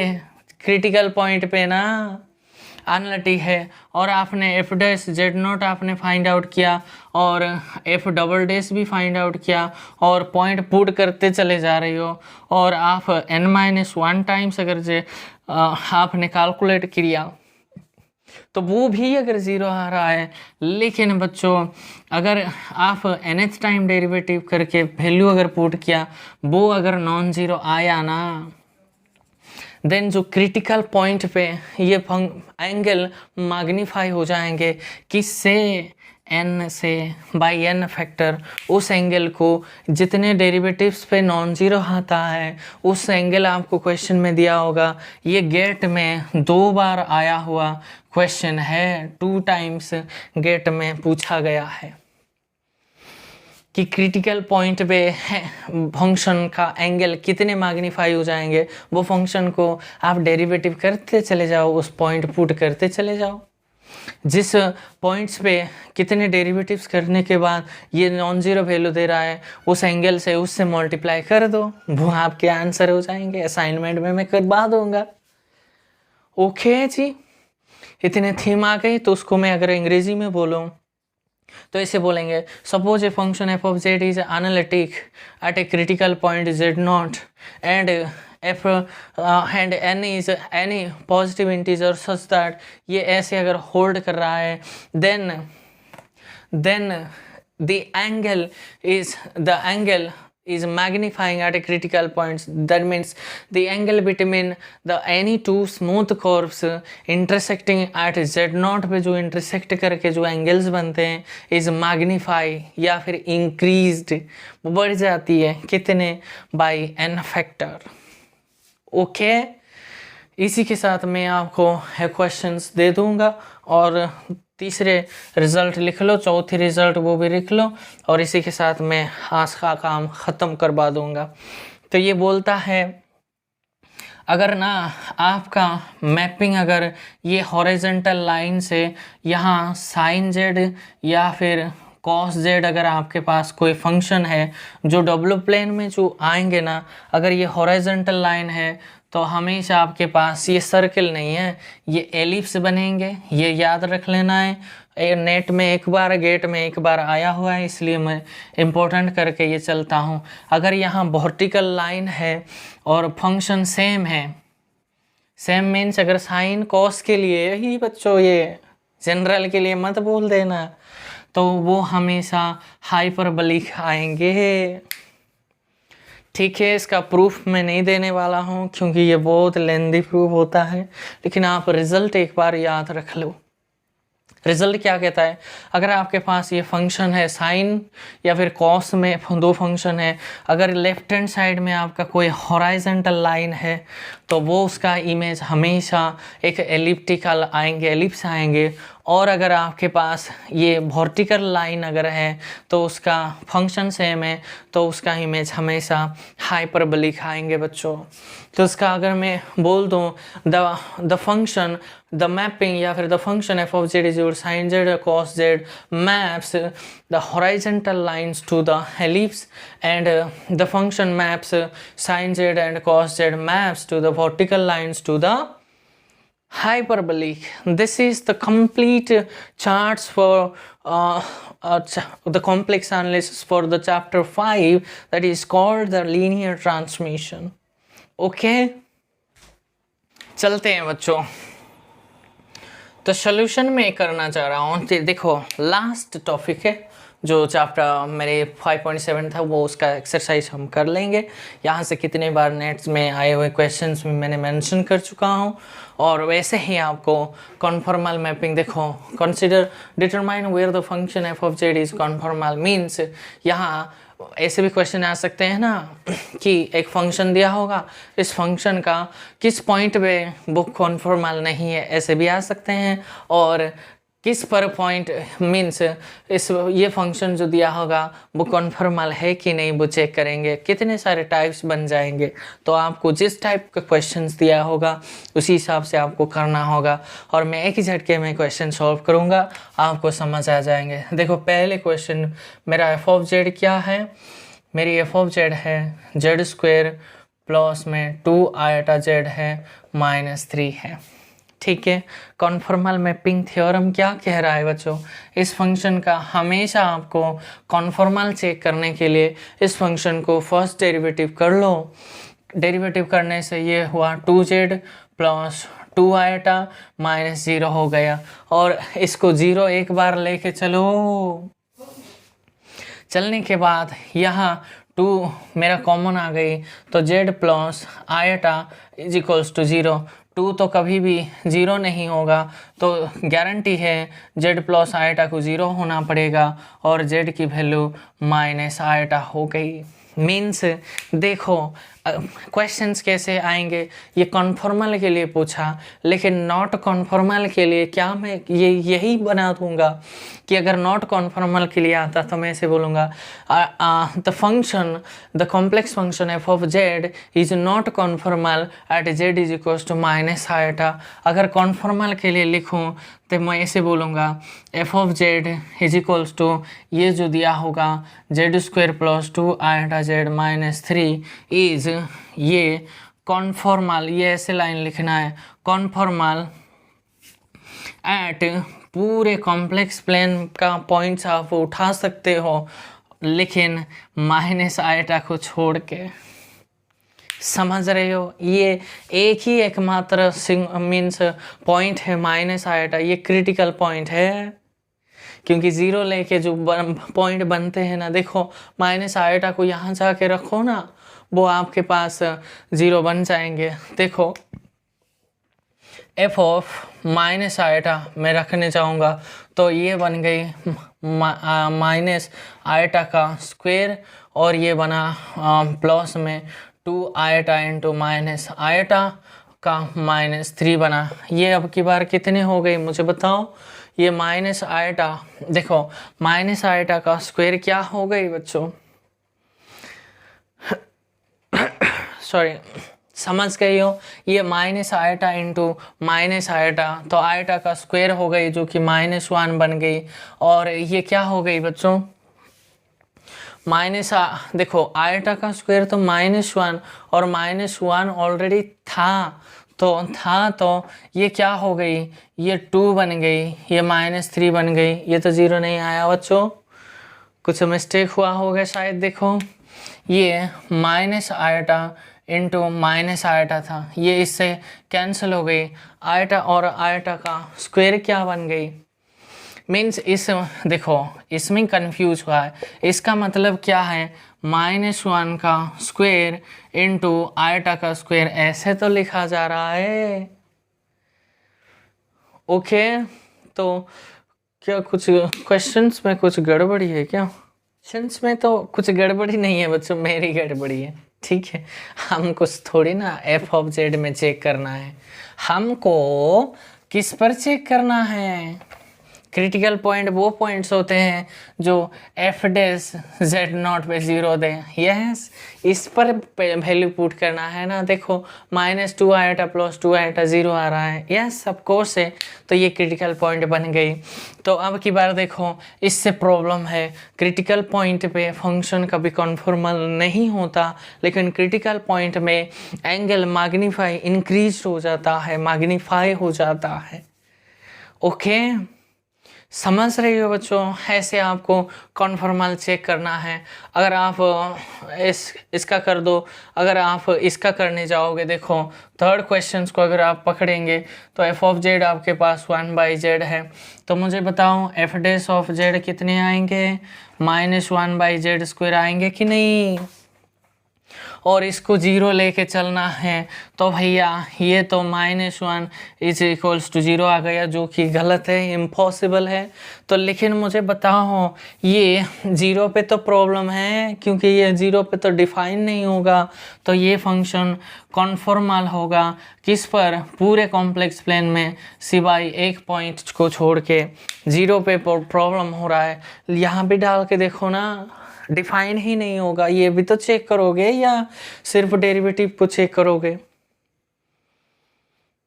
क्रिटिकल पॉइंट पे ना एनालिटिक है, और आपने एफ डैश जेड नॉट आपने फाइंड आउट किया और एफ डबल डैश भी फाइंड आउट किया और पॉइंट पुट करते चले जा रहे हो, और आप n-1 टाइम्स अगर जे आपने कैलकुलेट किया तो वो भी अगर ज़ीरो आ रहा है, लेकिन बच्चों अगर आप nth टाइम डेरिवेटिव करके वैल्यू अगर पुट किया वो अगर नॉन ज़ीरो आया ना, देन जो क्रिटिकल पॉइंट पे ये एंगल मैग्नीफाई हो जाएंगे किससे, n से बाई n फैक्टर उस एंगल को जितने डेरिवेटिव्स पे नॉन ज़ीरो आता है उस एंगल आपको क्वेश्चन में दिया होगा। ये गेट में 2 बार आया हुआ क्वेश्चन है, 2 टाइम्स गेट में पूछा गया है कि क्रिटिकल पॉइंट पे फंक्शन का एंगल कितने मैग्नीफाई हो जाएंगे। वो फंक्शन को आप डेरिवेटिव करते चले जाओ, उस पॉइंट पुट करते चले जाओ, जिस पॉइंट्स पे कितने डेरिवेटिव्स करने के बाद ये नॉन ज़ीरो वैल्यू दे रहा है उस एंगल से उससे मल्टीप्लाई कर दो, वो आपके आंसर हो जाएंगे। असाइनमेंट में मैं करवा दूंगा। ओके जी, इतने थीम आ गई। तो उसको मैं अगर अंग्रेजी में बोलूँ तो ऐसे बोलेंगे, suppose a function F of Z is analytic at a critical point Z not and F and N is any positive integer such that, ये ऐसे अगर होल्ड कर रहा है then the angle is magnifying at a critical point. That means the angle between the any two smooth curves intersecting at z0 पे जो intersect करके जो angles बनते हैं is magnify या फिर increased, बढ़ जाती है कितने by n factor। ओके, इसी के साथ मैं आपको क्वेश्चंस दे दूंगा और तीसरे रिजल्ट लिख लो, चौथी रिजल्ट वो भी लिख लो और इसी के साथ मैं आज का काम ख़त्म करवा दूंगा। तो ये बोलता है अगर ना आपका मैपिंग अगर ये हॉरिजॉन्टल लाइन से यहाँ साइन जेड या फिर कॉस जेड अगर आपके पास कोई फंक्शन है जो डब्ल्यू प्लेन में जो आएंगे ना, अगर ये हॉरिजॉन्टल लाइन है तो हमेशा आपके पास ये सर्कल नहीं है, ये एलिप्स बनेंगे। ये याद रख लेना है। नेट में एक बार, गेट में एक बार आया हुआ है, इसलिए मैं इम्पोर्टेंट करके ये चलता हूँ। अगर यहाँ वर्टिकल लाइन है और फंक्शन सेम है, सेम मीन्स अगर साइन कॉस के लिए ही बच्चों, ये जनरल के लिए मत बोल देना, तो वो हमेशा हाइपरबोलिक आएंगे। ठीक है, इसका प्रूफ मैं नहीं देने वाला हूँ क्योंकि ये बहुत लेंदी प्रूफ होता है, लेकिन आप रिजल्ट एक बार याद रख लो। रिजल्ट क्या कहता है, अगर आपके पास ये फंक्शन है साइन या फिर कॉस में 2 फंक्शन है, अगर लेफ्ट हैंड साइड में आपका कोई हॉरिजॉन्टल लाइन है तो वो उसका इमेज हमेशा एक एलिप्टिकल आएंगे, एलिप्स आएंगे। और अगर आपके पास ये वर्टिकल लाइन अगर है तो उसका फंक्शन सेम है तो उसका इमेज हमेशा हाइपरबोलिक आएंगे बच्चों। तो उसका अगर मैं बोल दूँ द फंक्शन, द मैपिंग या फिर the function F of Z is your sine Z cos Z maps the horizontal lines to the ellipse and the function maps sine Z and cos Z maps to the vertical lines to the hyperbolic. This is the complete charts for the complex analysis for the chapter 5 that is called the linear transmission. Okay, चलते हैं बच्चों। तो solution में करना चाह रहा हूँ, देखो लास्ट टॉपिक है जो चैप्टर मेरे 5.7 था, वो उसका एक्सरसाइज हम कर लेंगे। यहाँ से कितने बार नेट्स में आए हुए क्वेश्चंस में मैंने मेंशन कर चुका हूँ। और वैसे ही आपको कॉन्फॉर्मल मैपिंग देखो, consider determine where the function F of Z is conformal means, यहाँ ऐसे भी क्वेश्चन आ सकते हैं ना कि एक फंक्शन दिया होगा, इस फंक्शन का किस पॉइंट पे वो कॉन्फॉर्मल नहीं है, ऐसे भी आ सकते हैं। और किस पर पॉइंट मीन्स इस ये फंक्शन जो दिया होगा वो कॉन्फॉर्मल है कि नहीं, वो चेक करेंगे। कितने सारे टाइप्स बन जाएंगे, तो आपको जिस टाइप का क्वेश्चंस दिया होगा उसी हिसाब से आपको करना होगा। और मैं एक ही झटके में क्वेश्चन सॉल्व करूँगा, आपको समझ आ जाएंगे। देखो पहले क्वेश्चन मेरा एफ ऑफ जेड क्या है, मेरी एफ ऑफ जेड है जेड स्क्वायर प्लस में 2 आयटा जेड है -3 है। ठीक है, कॉन्फॉर्मल मैपिंग थ्योरम क्या कह रहा है बच्चों, इस फंक्शन का हमेशा आपको कॉन्फॉर्मल चेक करने के लिए इस फंक्शन को फर्स्ट डेरिवेटिव कर लो। डेरिवेटिव करने से ये हुआ 2z प्लस 2 आयटा -0 हो गया। और इसको 0 एक बार लेके चलो, चलने के बाद यहाँ 2 मेरा कॉमन आ गई तो z plus iota is equals to 0। 2 तो कभी भी 0 नहीं होगा, तो गारंटी है z प्लस आयटा को 0 होना पड़ेगा और z की वैल्यू माइनस आयटा हो गई। मीन्स देखो क्वेश्चंस कैसे आएंगे, ये कॉन्फॉर्मल के लिए पूछा, लेकिन नॉट कॉन्फॉर्मल के लिए क्या मैं ये यही बना दूंगा कि अगर नॉट कॉन्फॉर्मल के लिए आता तो मैं ऐसे बोलूँगा the function, the complex function F of Z is not conformal at Z is equals to minus iota. अगर कॉन्फॉर्मल के लिए लिखूँ तो मैं ऐसे बोलूँगा F of Z is equals to ये जो दिया होगा Z square plus 2 iota Z minus 3 is ये कॉन्फॉर्मल, ये ऐसे लाइन लिखना है, कॉन्फॉर्मल एट पूरे कॉम्प्लेक्स प्लेन का पॉइंट्स आप उठा सकते हो लेकिन माइनस आयटा को छोड़ के। समझ रहे हो, ये एक ही एकमात्र मीन्स पॉइंट है माइनस आयटा, ये क्रिटिकल पॉइंट है क्योंकि 0 लेके जो पॉइंट बनते हैं ना, देखो माइनस आयटा को यहाँ जाके रखो ना, वो आपके पास 0 बन जाएंगे। देखो एफ ऑफ माइनस आयटा मैं रखने चाहूँगा तो ये बन गई माइनस आयटा का स्क्वायर और ये बना प्लस में 2 आयटा इंटू माइनस आयटा का माइनस 3 बना। ये अब की बार कितने हो गई मुझे बताओ, ये माइनस आयटा, देखो माइनस आयटा का स्क्वायर क्या हो गई बच्चों, सॉरी समझ गई हो, ये minus eta into minus eta, तो आयटा का स्क्वायर हो गई जो कि -1 बन गई और ये क्या हो गई बच्चों देखो आयटा का स्क्वायर तो -1 और -1 ऑलरेडी था तो ये क्या हो गई, ये 2 बन गई, ये -3 बन गई, ये तो 0 नहीं आया बच्चों, कुछ मिस्टेक हुआ होगा शायद। देखो ये minus eta into minus eta था, ये इससे कैंसिल हो गई, आयटा और आयटा का स्क्वायर क्या बन गई, मीन्स इस देखो इसमें कंफ्यूज हुआ है, इसका मतलब क्या है -1 का स्क्वायर इंटू आयटा का स्क्वायर ऐसे तो लिखा जा रहा है। ओके तो क्या कुछ क्वेश्चंस में कुछ गड़बड़ी है क्या? क्वेश्चंस में तो कुछ गड़बड़ी नहीं है बच्चों, मेरी गड़बड़ी है, ठीक है। हम कुछ थोड़ी ना एफ ऑफ जेड में चेक करना है, हमको किस पर चेक करना है, क्रिटिकल पॉइंट वो पॉइंट्स होते हैं जो एफ डैश जेड नॉट पे 0 दें, यस इस पर वैल्यू पुट करना है ना। देखो -2 आयटा प्लस 2 आयटा 0 आ रहा है, यस ऑफ कोर्स है, तो ये क्रिटिकल पॉइंट बन गई। तो अब की बार देखो इससे प्रॉब्लम है, क्रिटिकल पॉइंट पे फंक्शन कभी कॉन्फॉर्मल नहीं होता, लेकिन क्रिटिकल पॉइंट में एंगल मैग्नीफाई इंक्रीज हो जाता है, मैग्नीफाई हो जाता है। ओके समझ रही हो बच्चों, ऐसे आपको कॉन्फॉर्मल चेक करना है। अगर आप इसका कर दो, अगर आप इसका करने जाओगे, देखो थर्ड क्वेश्चन को अगर आप पकड़ेंगे तो एफ ऑफ जेड आपके पास 1/z है, तो मुझे बताओ एफ डैश ऑफ जेड कितने आएंगे, -1/z² आएंगे कि नहीं, और इसको 0 लेके चलना है तो भैया ये तो -1 = 0 आ गया, जो कि गलत है, इम्पॉसिबल है। तो लेकिन मुझे बताओ ये 0 पे तो प्रॉब्लम है, क्योंकि ये 0 पे तो डिफाइन नहीं होगा, तो ये फंक्शन कॉन्फॉर्मल होगा किस पर, पूरे कॉम्प्लेक्स प्लेन में सिवाय एक पॉइंट को छोड़ के। 0 पे प्रॉब्लम हो रहा है, यहाँ भी डाल के देखो ना, डिफाइन ही नहीं होगा। ये भी तो चेक करोगे या सिर्फ डेरिवेटिव को चेक करोगे?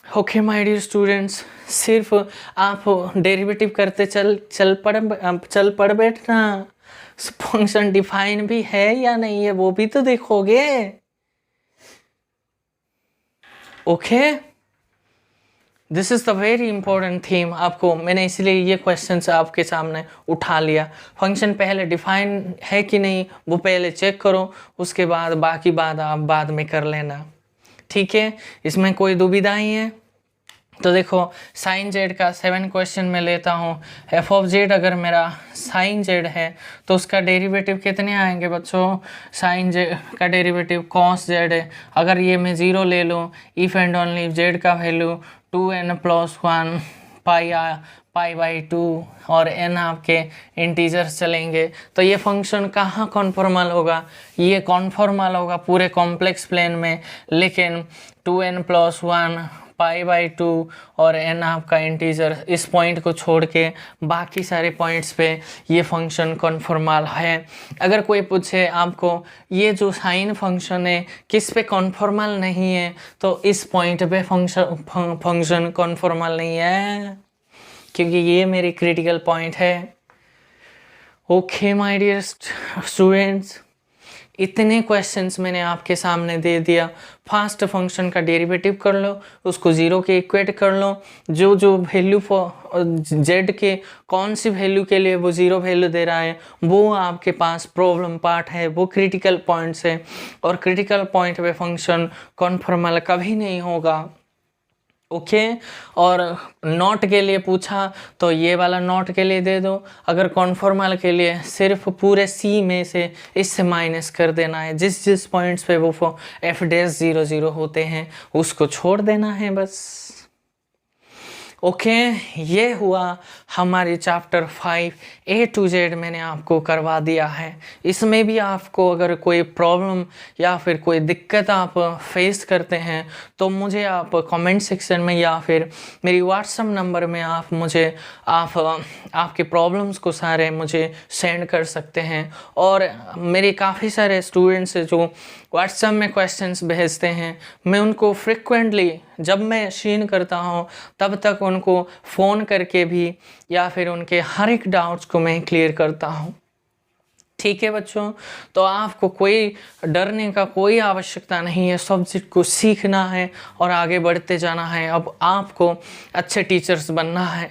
ओके माय डियर स्टूडेंट्स, सिर्फ आप डेरिवेटिव करते चल पड़ बैठना, फंक्शन डिफाइन भी है या नहीं है वो भी तो देखोगे। Okay this is the very important theme. आपको मैंने इसलिए ये क्वेश्चन आपके सामने उठा लिया, फंक्शन पहले डिफाइन है कि नहीं वो पहले चेक करो, उसके बाद बाकी बात आप बाद में कर लेना, ठीक है। इसमें कोई दुविधा ही है तो देखो साइन जेड का 7 क्वेश्चन में लेता हूँ। एफ ऑफ जेड अगर मेरा साइन जेड है तो उसका डेरिवेटिव कितने आएंगे बच्चों? साइन जेड का डेरिवेटिव कॉस जेड है। अगर ये मैं 0 ले लूँ, if and only if Z का वैल्यू 2n+1 पाई/2 और n आपके इंटीजर्स चलेंगे, तो ये फंक्शन कहाँ कॉन्फॉर्मल होगा? ये कॉन्फॉर्मल होगा पूरे कॉम्प्लेक्स प्लेन में, लेकिन 2n+1 पाई/2 और n आपका इंटीजर, इस पॉइंट को छोड़ के बाकी सारे पॉइंट्स पे ये फंक्शन कॉन्फॉर्मल है। अगर कोई पूछे आपको ये जो साइन फंक्शन है किस पे कॉन्फॉर्मल नहीं है, तो इस पॉइंट पे फंक्शन कॉन्फॉर्मल नहीं है, क्योंकि ये मेरी क्रिटिकल पॉइंट है। ओके माय डियर स्टूडेंट्स, इतने क्वेश्चंस मैंने आपके सामने दे दिया। फास्ट फंक्शन का डेरिवेटिव कर लो, उसको 0 के इक्वेट कर लो, जो जो वैल्यू फॉर जेड के कौन सी वैल्यू के लिए वो 0 वैल्यू दे रहा है वो आपके पास प्रॉब्लम पार्ट है, वो क्रिटिकल पॉइंट्स है, और क्रिटिकल पॉइंट पे फंक्शन कॉन्फॉर्मल कभी नहीं होगा। ओके और नॉट के लिए पूछा तो ये वाला नॉट के लिए दे दो। अगर कॉन्फॉर्मल के लिए सिर्फ पूरे सी में से इससे माइनस कर देना है, जिस जिस पॉइंट्स पे वो f'00 होते हैं उसको छोड़ देना है बस। ओके ये हुआ हमारी चैप्टर 5 A to Z मैंने आपको करवा दिया है। इसमें भी आपको अगर कोई प्रॉब्लम या फिर कोई दिक्कत आप फेस करते हैं तो मुझे आप कमेंट सेक्शन में या फिर मेरी व्हाट्सएप नंबर में आप मुझे आपके प्रॉब्लम्स को सारे मुझे सेंड कर सकते हैं। और मेरे काफ़ी सारे स्टूडेंट्स जो व्हाट्सएप में क्वेश्चंस भेजते हैं, मैं उनको फ्रिक्वेंटली जब मैं शीन करता हूँ तब तक उनको फ़ोन करके भी या फिर उनके हर एक डाउट्स को मैं क्लियर करता हूँ। ठीक है बच्चों, तो आपको कोई डरने का कोई आवश्यकता नहीं है, सब्जेक्ट को सीखना है और आगे बढ़ते जाना है। अब आपको अच्छे टीचर्स बनना है।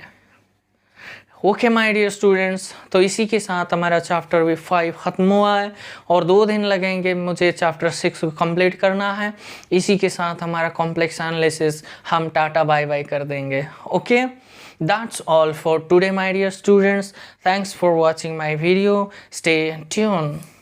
ओके माय डियर स्टूडेंट्स, तो इसी के साथ हमारा चैप्टर भी 5 ख़त्म हुआ है और 2 दिन लगेंगे मुझे चैप्टर 6 को कंप्लीट करना है। इसी के साथ हमारा कॉम्प्लेक्स एनालिसिस हम टाटा बाय बाय कर देंगे। Okay, that's all for today my dear students. Thanks for watching my video. Stay tuned.